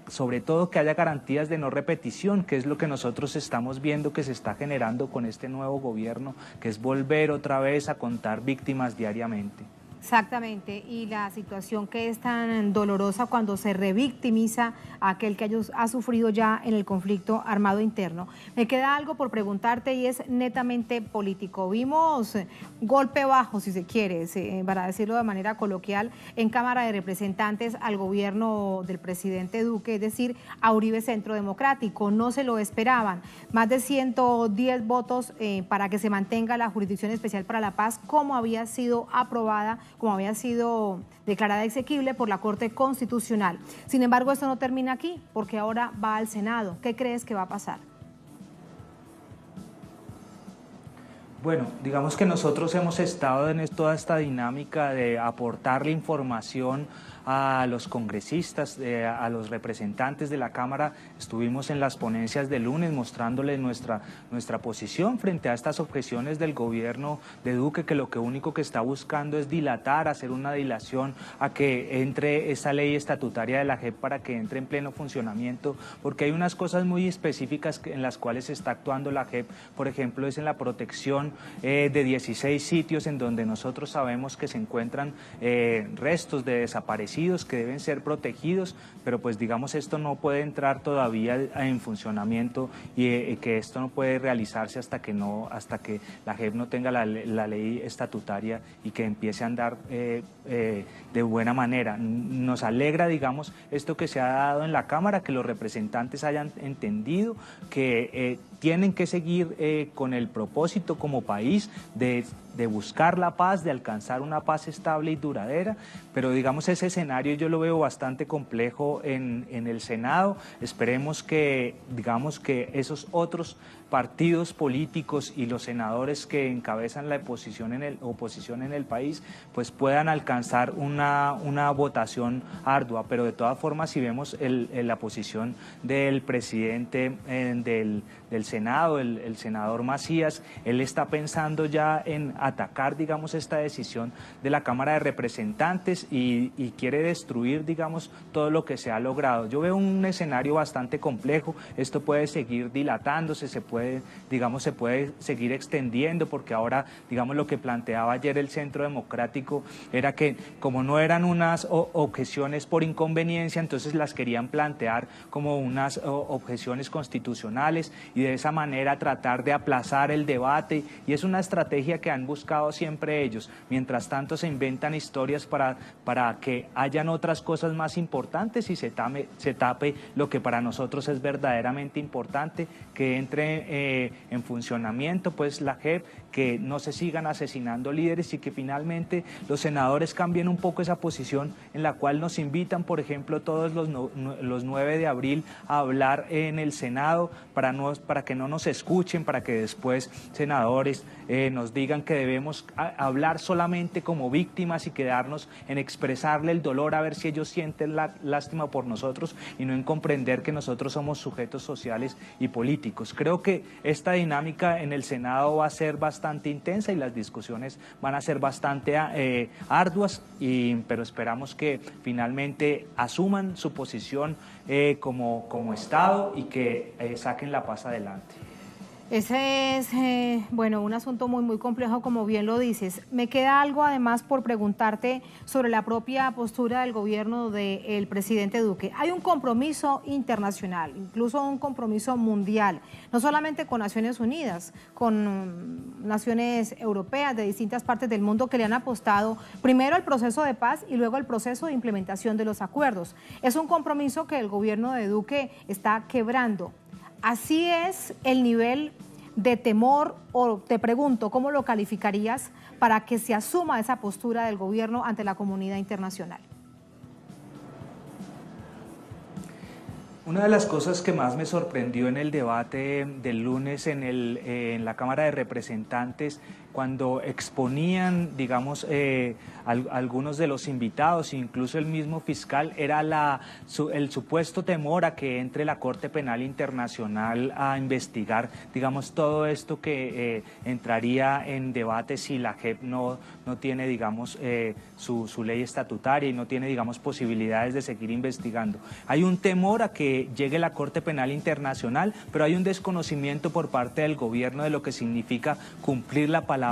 S8: sobre todo que haya garantías de no repetición, que es lo que nosotros estamos viendo que se está generando con este nuevo gobierno, que es volver otra vez a contar víctimas diariamente.
S1: Exactamente, y la situación que es tan dolorosa cuando se revictimiza a aquel que ha sufrido ya en el conflicto armado interno. Me queda algo por preguntarte y es netamente político. Vimos golpe bajo, si se quiere, para decirlo de manera coloquial, en Cámara de Representantes al gobierno del presidente Duque, es decir, a Uribe Centro Democrático. No se lo esperaban. Más de 110 votos para que se mantenga la Jurisdicción Especial para la Paz, como había sido aprobada, como había sido declarada exequible por la Corte Constitucional. Sin embargo, esto no termina aquí, porque ahora va al Senado. ¿Qué crees que va a pasar?
S8: Bueno, digamos que nosotros hemos estado en toda esta dinámica de aportarle información a los congresistas, a los representantes de la Cámara. Estuvimos en las ponencias de lunes mostrándoles nuestra posición frente a estas objeciones del gobierno de Duque, que lo único que está buscando es dilatar, hacer una dilación a que entre esa ley estatutaria de la JEP para que entre en pleno funcionamiento, porque hay unas cosas muy específicas en las cuales se está actuando la JEP. Por ejemplo, es en la protección de 16 sitios en donde nosotros sabemos que se encuentran restos de desaparecidos que deben ser protegidos, pero pues digamos esto no puede entrar todavía en funcionamiento y que esto no puede realizarse hasta que la JEP no tenga la ley estatutaria y que empiece a andar de buena manera. Nos alegra, digamos, esto que se ha dado en la Cámara, que los representantes hayan entendido que tienen que seguir con el propósito como país de buscar la paz, de alcanzar una paz estable y duradera, pero digamos ese escenario yo lo veo bastante complejo en el Senado. Esperemos que, digamos, que esos otros partidos políticos y los senadores que encabezan la oposición en el país pues puedan alcanzar una votación ardua, pero de todas formas si vemos la posición del presidente del Senado, el senador Macías, él está pensando ya en atacar, digamos, esta decisión de la Cámara de Representantes y quiere destruir, digamos, todo lo que se ha logrado. Yo veo un escenario bastante complejo, esto puede seguir dilatándose, se puede seguir extendiendo, porque ahora, digamos, lo que planteaba ayer el Centro Democrático era que como no eran unas objeciones por inconveniencia, entonces las querían plantear como unas objeciones constitucionales y de esa manera tratar de aplazar el debate, y es una estrategia que han buscado siempre ellos. Mientras tanto se inventan historias para que hayan otras cosas más importantes y se tape lo que para nosotros es verdaderamente importante, que entre en funcionamiento pues la JEP, que no se sigan asesinando líderes y que finalmente los senadores cambien un poco esa posición en la cual nos invitan, por ejemplo, todos los 9 de abril a hablar en el Senado para que no nos escuchen, para que después senadores nos digan que debemos hablar solamente como víctimas y quedarnos en expresarle el dolor a ver si ellos sienten lástima por nosotros y no en comprender que nosotros somos sujetos sociales y políticos. Creo que esta dinámica en el Senado va a ser bastante intensa y las discusiones van a ser bastante arduas, pero esperamos que finalmente asuman su posición como Estado y que saquen la paz adelante.
S1: Ese es, bueno, un asunto muy complejo, como bien lo dices. Me queda algo además por preguntarte sobre la propia postura del gobierno del presidente Duque. Hay un compromiso internacional, incluso un compromiso mundial, no solamente con Naciones Unidas, con naciones europeas de distintas partes del mundo que le han apostado primero al proceso de paz y luego al proceso de implementación de los acuerdos. Es un compromiso que el gobierno de Duque está quebrando. Así es el nivel de temor, o te pregunto, ¿cómo lo calificarías para que se asuma esa postura del gobierno ante la comunidad internacional?
S8: Una de las cosas que más me sorprendió en el debate del lunes en la Cámara de Representantes, cuando exponían, digamos, algunos de los invitados, incluso el mismo fiscal, era el supuesto temor a que entre la Corte Penal Internacional a investigar, digamos, todo esto que entraría en debate si la JEP no tiene, digamos, su ley estatutaria y no tiene, digamos, posibilidades de seguir investigando. Hay un temor a que llegue la Corte Penal Internacional, pero hay un desconocimiento por parte del gobierno de lo que significa cumplir la palabra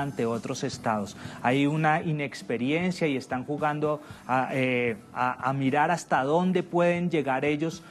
S8: ante otros estados. Hay una inexperiencia y están jugando a mirar hasta dónde pueden llegar ellos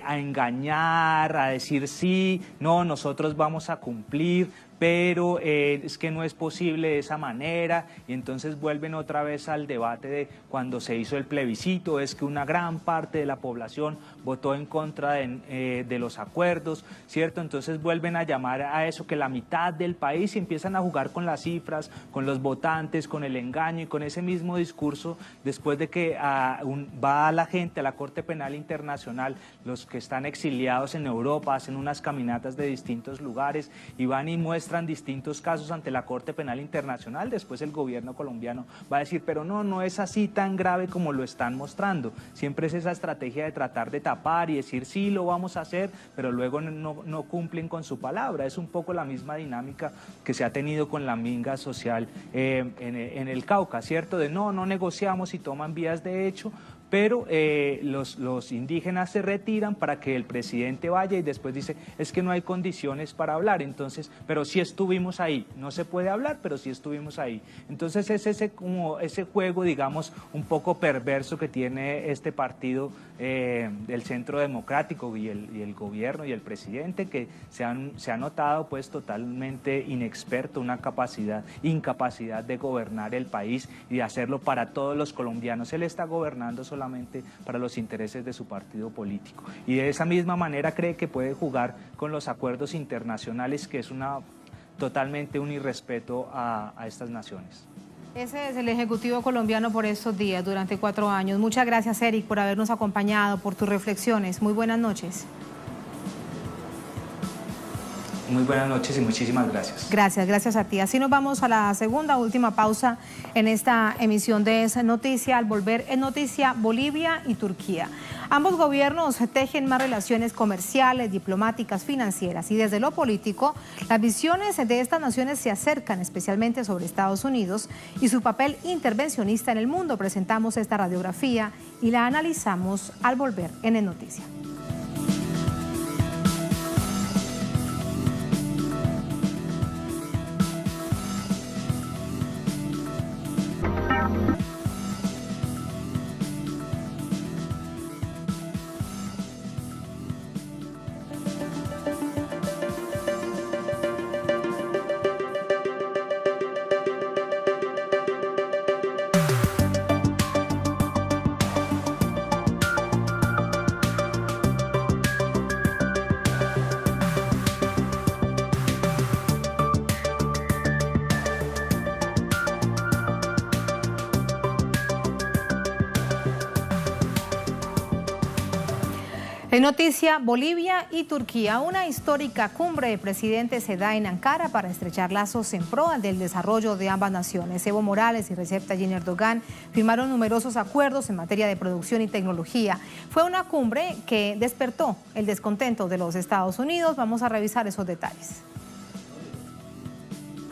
S8: a engañar, a decir sí, no, nosotros vamos a cumplir, pero es que no es posible de esa manera, y entonces vuelven otra vez al debate de cuando se hizo el plebiscito, es que una gran parte de la población votó en contra de los acuerdos, ¿cierto? Entonces vuelven a llamar a eso que la mitad del país, y empiezan a jugar con las cifras, con los votantes, con el engaño y con ese mismo discurso, después de que va la gente a la Corte Penal Internacional, los que están exiliados en Europa hacen unas caminatas de distintos lugares y van y muestran distintos casos ante la Corte Penal Internacional. Después el gobierno colombiano va a decir, pero no es así tan grave como lo están mostrando. Siempre es esa estrategia de tratar de tapar y decir sí, lo vamos a hacer, pero luego no cumplen con su palabra. Es un poco la misma dinámica que se ha tenido con la minga social en el Cauca, ¿cierto? De no negociamos y toman vías de hecho, pero los indígenas se retiran para que el presidente vaya y después dice, es que no hay condiciones para hablar, entonces, pero sí estuvimos ahí, no se puede hablar, pero sí estuvimos ahí. Entonces es ese juego, digamos, un poco perverso que tiene este partido del Centro Democrático y el gobierno y el presidente, que se ha notado pues totalmente inexperto, una incapacidad de gobernar el país y de hacerlo para todos los colombianos. Él está gobernando solamente para los intereses de su partido político, y de esa misma manera cree que puede jugar con los acuerdos internacionales, que es totalmente un irrespeto a estas naciones.
S1: Ese es el Ejecutivo colombiano por estos días, durante 4 años. Muchas gracias, Eric, por habernos acompañado, por tus reflexiones. Muy buenas noches.
S8: Muy buenas noches y muchísimas gracias.
S1: Gracias a ti. Así nos vamos a la segunda, última pausa en esta emisión de Es Noticia. Al volver, es noticia Bolivia y Turquía. Ambos gobiernos tejen más relaciones comerciales, diplomáticas, financieras, y desde lo político, las visiones de estas naciones se acercan, especialmente sobre Estados Unidos y su papel intervencionista en el mundo. Presentamos esta radiografía y la analizamos al volver en Es Noticia. En noticia, Bolivia y Turquía. Una histórica cumbre de presidentes se da en Ankara para estrechar lazos en pro del desarrollo de ambas naciones. Evo Morales y Recep Tayyip Erdogan firmaron numerosos acuerdos en materia de producción y tecnología. Fue una cumbre que despertó el descontento de los Estados Unidos. Vamos a revisar esos detalles.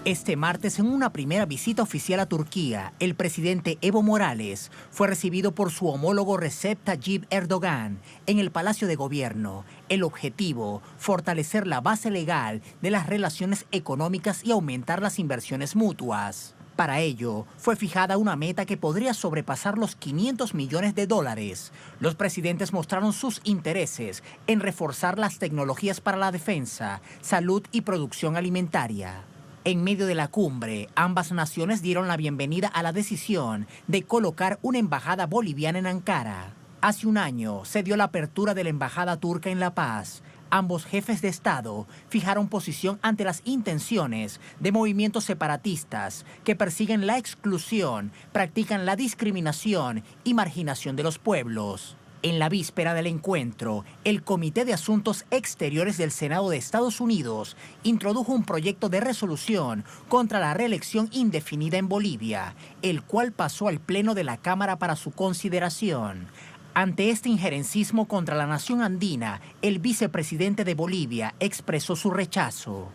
S6: Este martes, en una primera visita oficial a Turquía, el presidente Evo Morales fue recibido por su homólogo Recep Tayyip Erdogan en el Palacio de Gobierno. El objetivo, fortalecer la base legal de las relaciones económicas y aumentar las inversiones mutuas. Para ello, fue fijada una meta que podría sobrepasar los $500 millones. Los presidentes mostraron sus intereses en reforzar las tecnologías para la defensa, salud y producción alimentaria. En medio de la cumbre, ambas naciones dieron la bienvenida a la decisión de colocar una embajada boliviana en Ankara. Hace un año se dio la apertura de la embajada turca en La Paz. Ambos jefes de Estado fijaron posición ante las intenciones de movimientos separatistas que persiguen la exclusión, practican la discriminación y marginación de los pueblos. En la víspera del encuentro, el Comité de Asuntos Exteriores del Senado de Estados Unidos introdujo un proyecto de resolución contra la reelección indefinida en Bolivia, el cual pasó al Pleno de la Cámara para su consideración. Ante este injerencismo contra la nación andina, el vicepresidente de Bolivia expresó su rechazo.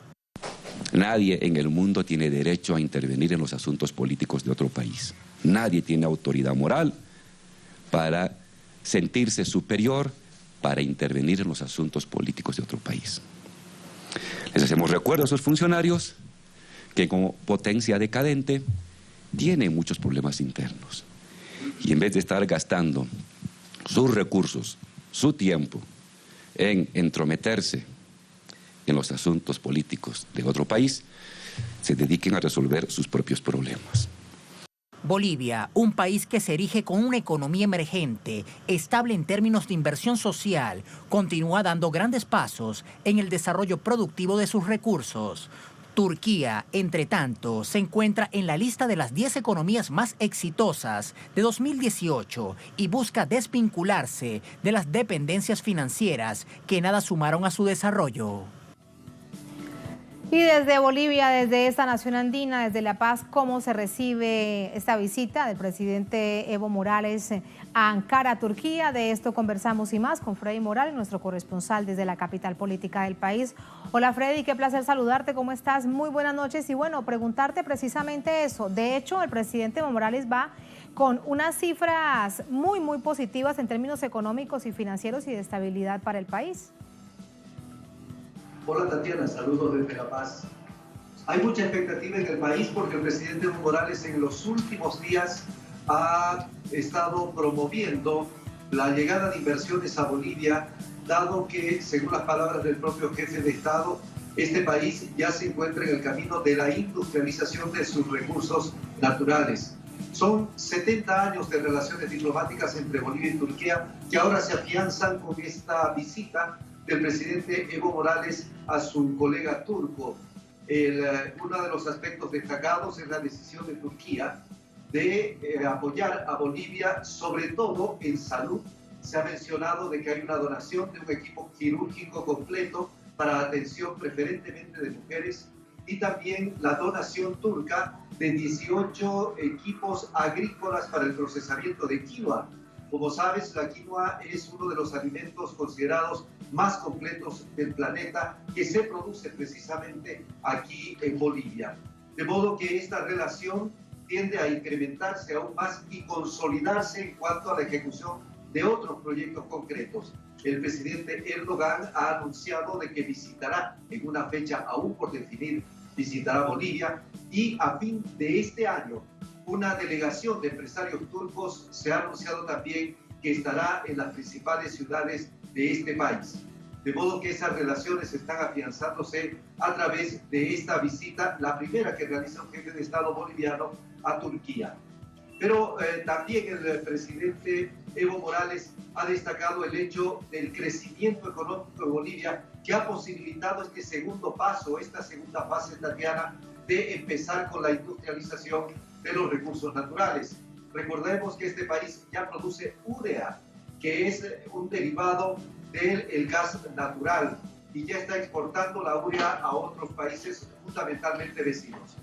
S9: Nadie en el mundo tiene derecho a intervenir en los asuntos políticos de otro país. Nadie tiene autoridad moral para sentirse superior para intervenir en los asuntos políticos de otro país. Les hacemos recuerdo a esos funcionarios que como potencia decadente tienen muchos problemas internos. Y en vez de estar gastando sus recursos, su tiempo en entrometerse en los asuntos políticos de otro país, se dediquen a resolver sus propios problemas.
S6: Bolivia, un país que se erige con una economía emergente, estable en términos de inversión social, continúa dando grandes pasos en el desarrollo productivo de sus recursos. Turquía, entre tanto, se encuentra en la lista de las 10 economías más exitosas de 2018 y busca desvincularse de las dependencias financieras que nada sumaron a su desarrollo.
S1: Y desde Bolivia, desde esta nación andina, desde La Paz, ¿cómo se recibe esta visita del presidente Evo Morales a Ankara, Turquía? De esto conversamos y más con Freddy Morales, nuestro corresponsal desde la capital política del país. Hola Freddy, qué placer saludarte, ¿cómo estás? Muy buenas noches y bueno, preguntarte precisamente eso. De hecho, el presidente Evo Morales va con unas cifras muy positivas en términos económicos y financieros y de estabilidad para el país.
S10: Hola Tatiana, saludos desde La Paz. Hay mucha expectativa en el país porque el presidente Evo Morales en los últimos días ha estado promoviendo la llegada de inversiones a Bolivia, dado que, según las palabras del propio jefe de Estado, este país ya se encuentra en el camino de la industrialización de sus recursos naturales. Son 70 años de relaciones diplomáticas entre Bolivia y Turquía que ahora se afianzan con esta visita del presidente Evo Morales a su colega turco. Uno de los aspectos destacados es la decisión de Turquía de apoyar a Bolivia, sobre todo en salud. Se ha mencionado de que hay una donación de un equipo quirúrgico completo para atención preferentemente de mujeres y también la donación turca de 18 equipos agrícolas para el procesamiento de quinoa. Como sabes, la quinoa es uno de los alimentos considerados más completos del planeta que se produce precisamente aquí en Bolivia. De modo que esta relación tiende a incrementarse aún más y consolidarse en cuanto a la ejecución de otros proyectos concretos. El presidente Erdogan ha anunciado de que visitará en una fecha aún por definir, visitará Bolivia y a fin de este año una delegación de empresarios turcos se ha anunciado también que estará en las principales ciudades de este país. De modo que esas relaciones están afianzándose a través de esta visita, la primera que realiza un jefe de Estado boliviano a Turquía. Pero también el presidente Evo Morales ha destacado el hecho del crecimiento económico de Bolivia que ha posibilitado este segundo paso, esta segunda fase, Tatiana, de empezar con la industrialización de los recursos naturales. Recordemos que este país ya produce urea, que es un derivado del gas natural y ya está exportando la urea a otros países, fundamentalmente vecinos.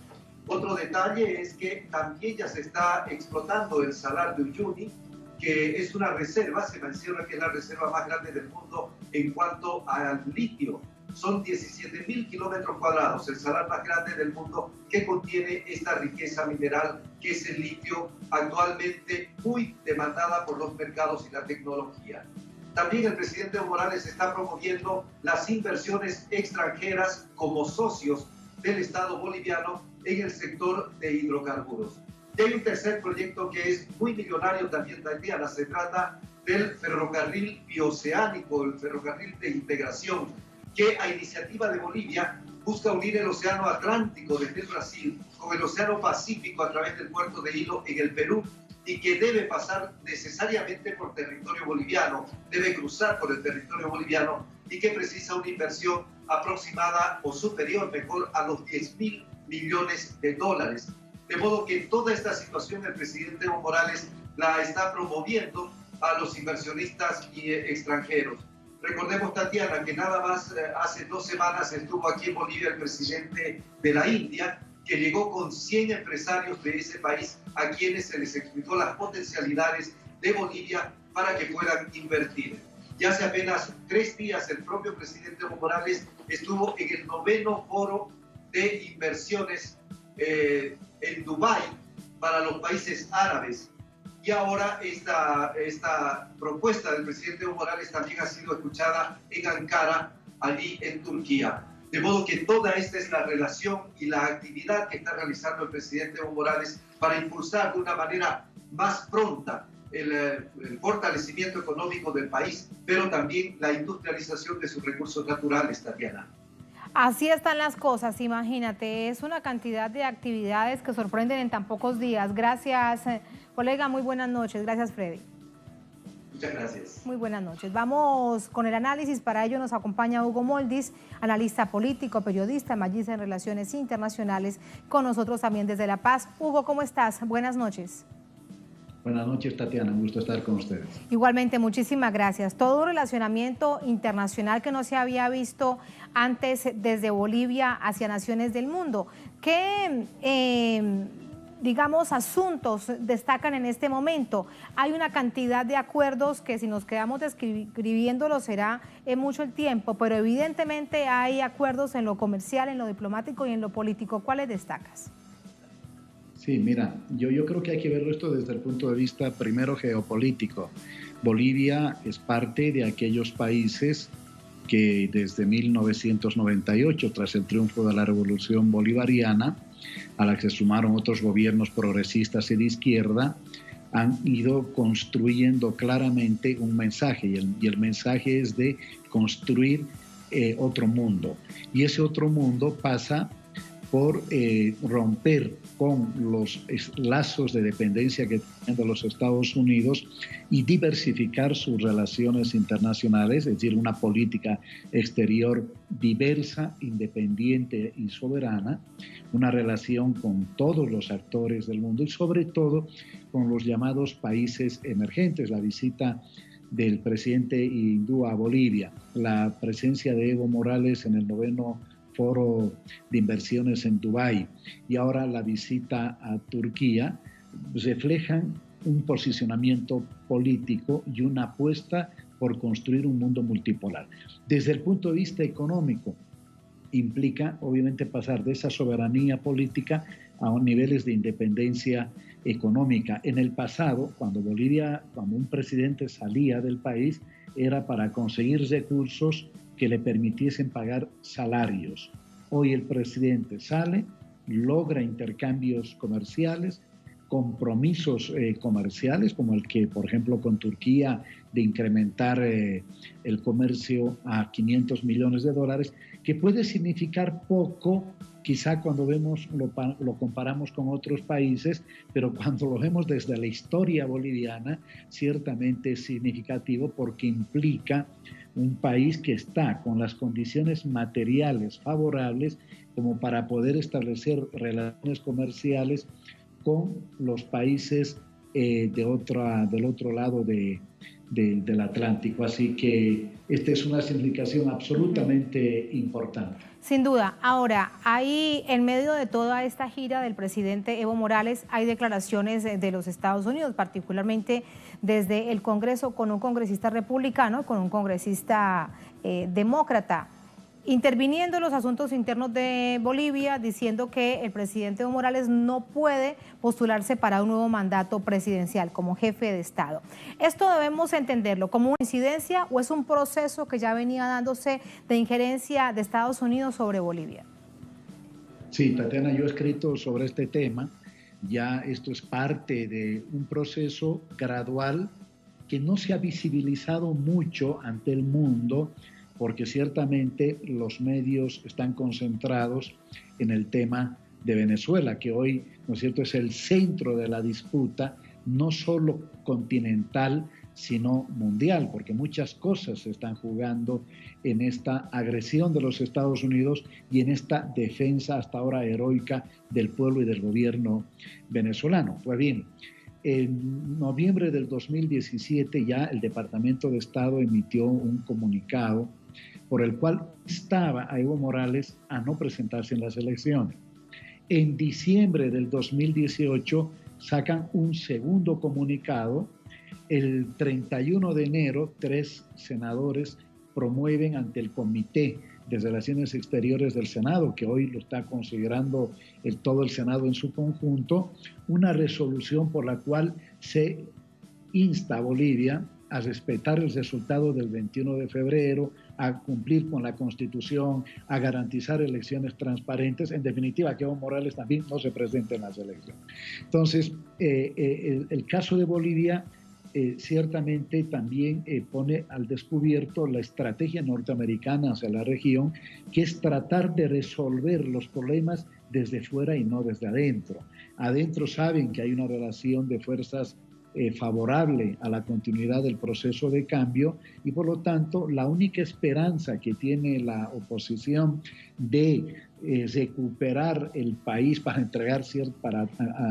S10: Otro detalle es que también ya se está explotando el Salar de Uyuni, que es una reserva, se menciona que es la reserva más grande del mundo en cuanto al litio. Son 17.000 kilómetros cuadrados, el salar más grande del mundo que contiene esta riqueza mineral que es el litio, actualmente muy demandada por los mercados y la tecnología. También el presidente Evo Morales está promoviendo las inversiones extranjeras como socios del Estado boliviano en el sector de hidrocarburos. Y hay un tercer proyecto que es muy millonario también, Tatiana, se trata del ferrocarril bioceánico, el ferrocarril de integración, que a iniciativa de Bolivia busca unir el océano Atlántico desde el Brasil con el océano Pacífico a través del puerto de Hilo en el Perú y que debe pasar necesariamente por territorio boliviano, debe cruzar por el territorio boliviano y que precisa una inversión aproximada o superior, mejor, a los 10.000 millones de dólares. De modo que toda esta situación el presidente Evo Morales la está promoviendo a los inversionistas y extranjeros. Recordemos, Tatiana, que nada más hace 2 semanas estuvo aquí en Bolivia el presidente de la India, que llegó con 100 empresarios de ese país a quienes se les explicó las potencialidades de Bolivia para que puedan invertir. Y hace apenas 3 días el propio presidente Evo Morales estuvo en el 9º foro de inversiones en Dubái para los países árabes. Y ahora esta propuesta del presidente Evo Morales también ha sido escuchada en Ankara, allí en Turquía. De modo que toda esta es la relación y la actividad que está realizando el presidente Evo Morales para impulsar de una manera más pronta el fortalecimiento económico del país, pero también la industrialización de sus recursos naturales, Tatiana.
S1: Así están las cosas, imagínate, es una cantidad de actividades que sorprenden en tan pocos días. Gracias, colega, muy buenas noches. Gracias, Freddy.
S10: Muchas gracias.
S1: Muy buenas noches. Vamos con el análisis. Para ello nos acompaña Hugo Moldis, analista político, periodista, magíster en Relaciones Internacionales, con nosotros también desde La Paz. Hugo, ¿cómo estás? Buenas noches.
S11: Buenas noches, Tatiana. Un gusto estar con ustedes.
S1: Igualmente, muchísimas gracias. Todo un relacionamiento internacional que no se había visto antes desde Bolivia hacia naciones del mundo. ¿Qué, digamos, asuntos destacan en este momento? Hay una cantidad de acuerdos que si nos quedamos describiéndolo será mucho el tiempo, pero evidentemente hay acuerdos en lo comercial, en lo diplomático y en lo político. ¿Cuáles destacas?
S11: Sí, mira, yo creo que hay que verlo esto desde el punto de vista primero geopolítico. Bolivia es parte de aquellos países que desde 1998, tras el triunfo de la Revolución Bolivariana, a la que se sumaron otros gobiernos progresistas y de izquierda, han ido construyendo claramente un mensaje, y el mensaje es de construir otro mundo. Y ese otro mundo pasa por romper con los lazos de dependencia que tienen de los Estados Unidos y diversificar sus relaciones internacionales, es decir, una política exterior diversa, independiente y soberana, una relación con todos los actores del mundo y sobre todo con los llamados países emergentes. La visita del presidente hindú a Bolivia, la presencia de Evo Morales en el 9º Foro de Inversiones en Dubái y ahora la visita a Turquía reflejan un posicionamiento político y una apuesta por construir un mundo multipolar. Desde el punto de vista económico, implica obviamente pasar de esa soberanía política a niveles de independencia económica. En el pasado, cuando un presidente salía del país, era para conseguir recursos que le permitiesen pagar salarios. Hoy el presidente sale, logra intercambios comerciales, compromisos comerciales, como el que, por ejemplo, con Turquía, de incrementar el comercio a $500 millones, que puede significar poco, quizá cuando lo comparamos con otros países, pero cuando lo vemos desde la historia boliviana, ciertamente es significativo porque implica un país que está con las condiciones materiales favorables como para poder establecer relaciones comerciales con los países del otro lado del Atlántico. Así que esta es una significación absolutamente importante.
S1: Sin duda. Ahora, ahí en medio de toda esta gira del presidente Evo Morales hay declaraciones de los Estados Unidos, particularmente desde el Congreso, con un congresista republicano, con un congresista demócrata, interviniendo en los asuntos internos de Bolivia, diciendo que el presidente Evo Morales no puede postularse para un nuevo mandato presidencial como jefe de Estado. ¿Esto debemos entenderlo como una incidencia o es un proceso que ya venía dándose de injerencia de Estados Unidos sobre Bolivia?
S11: Sí, Tatiana, yo he escrito sobre este tema. Ya esto es parte de un proceso gradual que no se ha visibilizado mucho ante el mundo, porque ciertamente los medios están concentrados en el tema de Venezuela, que hoy, ¿no es cierto?, es el centro de la disputa, no solo continental, sino mundial, porque muchas cosas se están jugando en esta agresión de los Estados Unidos y en esta defensa hasta ahora heroica del pueblo y del gobierno venezolano. Pues bien, en noviembre del 2017 ya el Departamento de Estado emitió un comunicado por el cual instaba a Evo Morales a no presentarse en las elecciones. En diciembre del 2018 sacan un segundo comunicado. El 31 de enero, 3 senadores promueven ante el Comité de Relaciones Exteriores del Senado, que hoy lo está considerando todo el Senado en su conjunto, una resolución por la cual se insta a Bolivia a respetar el resultado del 21 de febrero, a cumplir con la Constitución, a garantizar elecciones transparentes, en definitiva que Evo Morales también no se presente en las elecciones. Entonces, el caso de Bolivia ciertamente también pone al descubierto la estrategia norteamericana hacia la región, que es tratar de resolver los problemas desde fuera y no desde adentro. Adentro saben que hay una relación de fuerzas favorable a la continuidad del proceso de cambio y por lo tanto la única esperanza que tiene la oposición de recuperar el país para para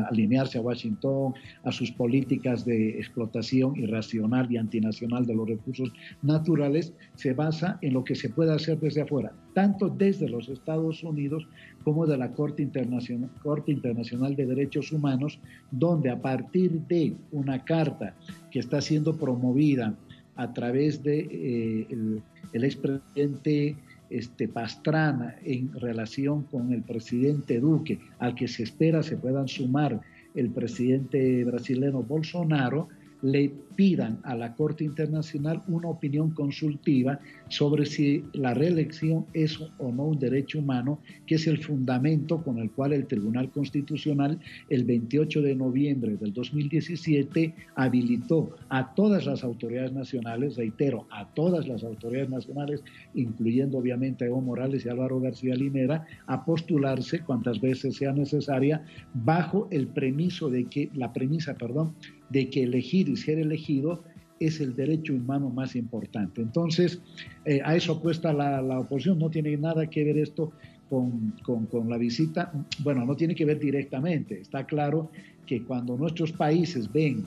S11: alinearse a Washington, a sus políticas de explotación irracional y antinacional de los recursos naturales, se basa en lo que se puede hacer desde afuera, tanto desde los Estados Unidos como de la Corte Internacional de Derechos Humanos, donde a partir de una carta que está siendo promovida a través de el expresidente Pastrana en relación con el presidente Duque, al que se espera se puedan sumar el presidente brasileño Bolsonaro, le pidan a la Corte Internacional una opinión consultiva sobre si la reelección es o no un derecho humano, que es el fundamento con el cual el Tribunal Constitucional el 28 de noviembre del 2017 habilitó a todas las autoridades nacionales, reitero, a todas las autoridades nacionales, incluyendo obviamente a Evo Morales y Álvaro García Linera, a postularse cuantas veces sea necesaria bajo la premisa de que elegir y ser elegido es el derecho humano más importante. Entonces, a eso apuesta la oposición. No tiene nada que ver esto con la visita. Bueno, no tiene que ver directamente. Está claro que cuando nuestros países ven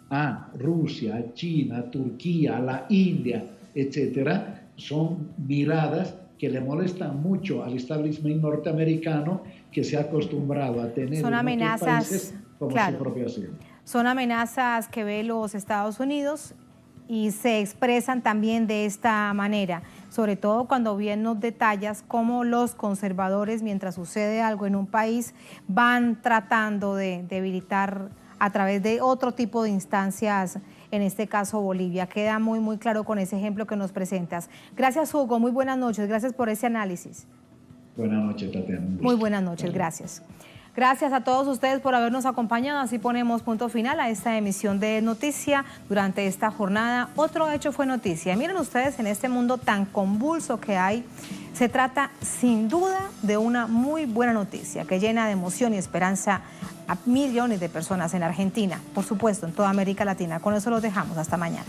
S11: a Rusia, a China, a Turquía, a la India, etcétera, son miradas que le molestan mucho al establishment norteamericano, que se ha acostumbrado a tener
S1: son amenazas,
S11: países como
S1: claro,
S11: su propia ciudad.
S1: Son amenazas que ve los Estados Unidos y se expresan también de esta manera, sobre todo cuando bien nos detallas cómo los conservadores, mientras sucede algo en un país, van tratando de debilitar a través de otro tipo de instancias, en este caso Bolivia. Queda muy, muy claro con ese ejemplo que nos presentas. Gracias, Hugo, muy buenas noches, gracias por ese análisis.
S11: Buenas noches, Tatiana.
S1: Muy buenas noches, gracias. Gracias a todos ustedes por habernos acompañado. Así ponemos punto final a esta emisión de Noticia durante esta jornada. Otro hecho fue noticia. Miren ustedes, en este mundo tan convulso que hay, se trata sin duda de una muy buena noticia que llena de emoción y esperanza a millones de personas en Argentina, por supuesto en toda América Latina. Con eso los dejamos. Hasta mañana.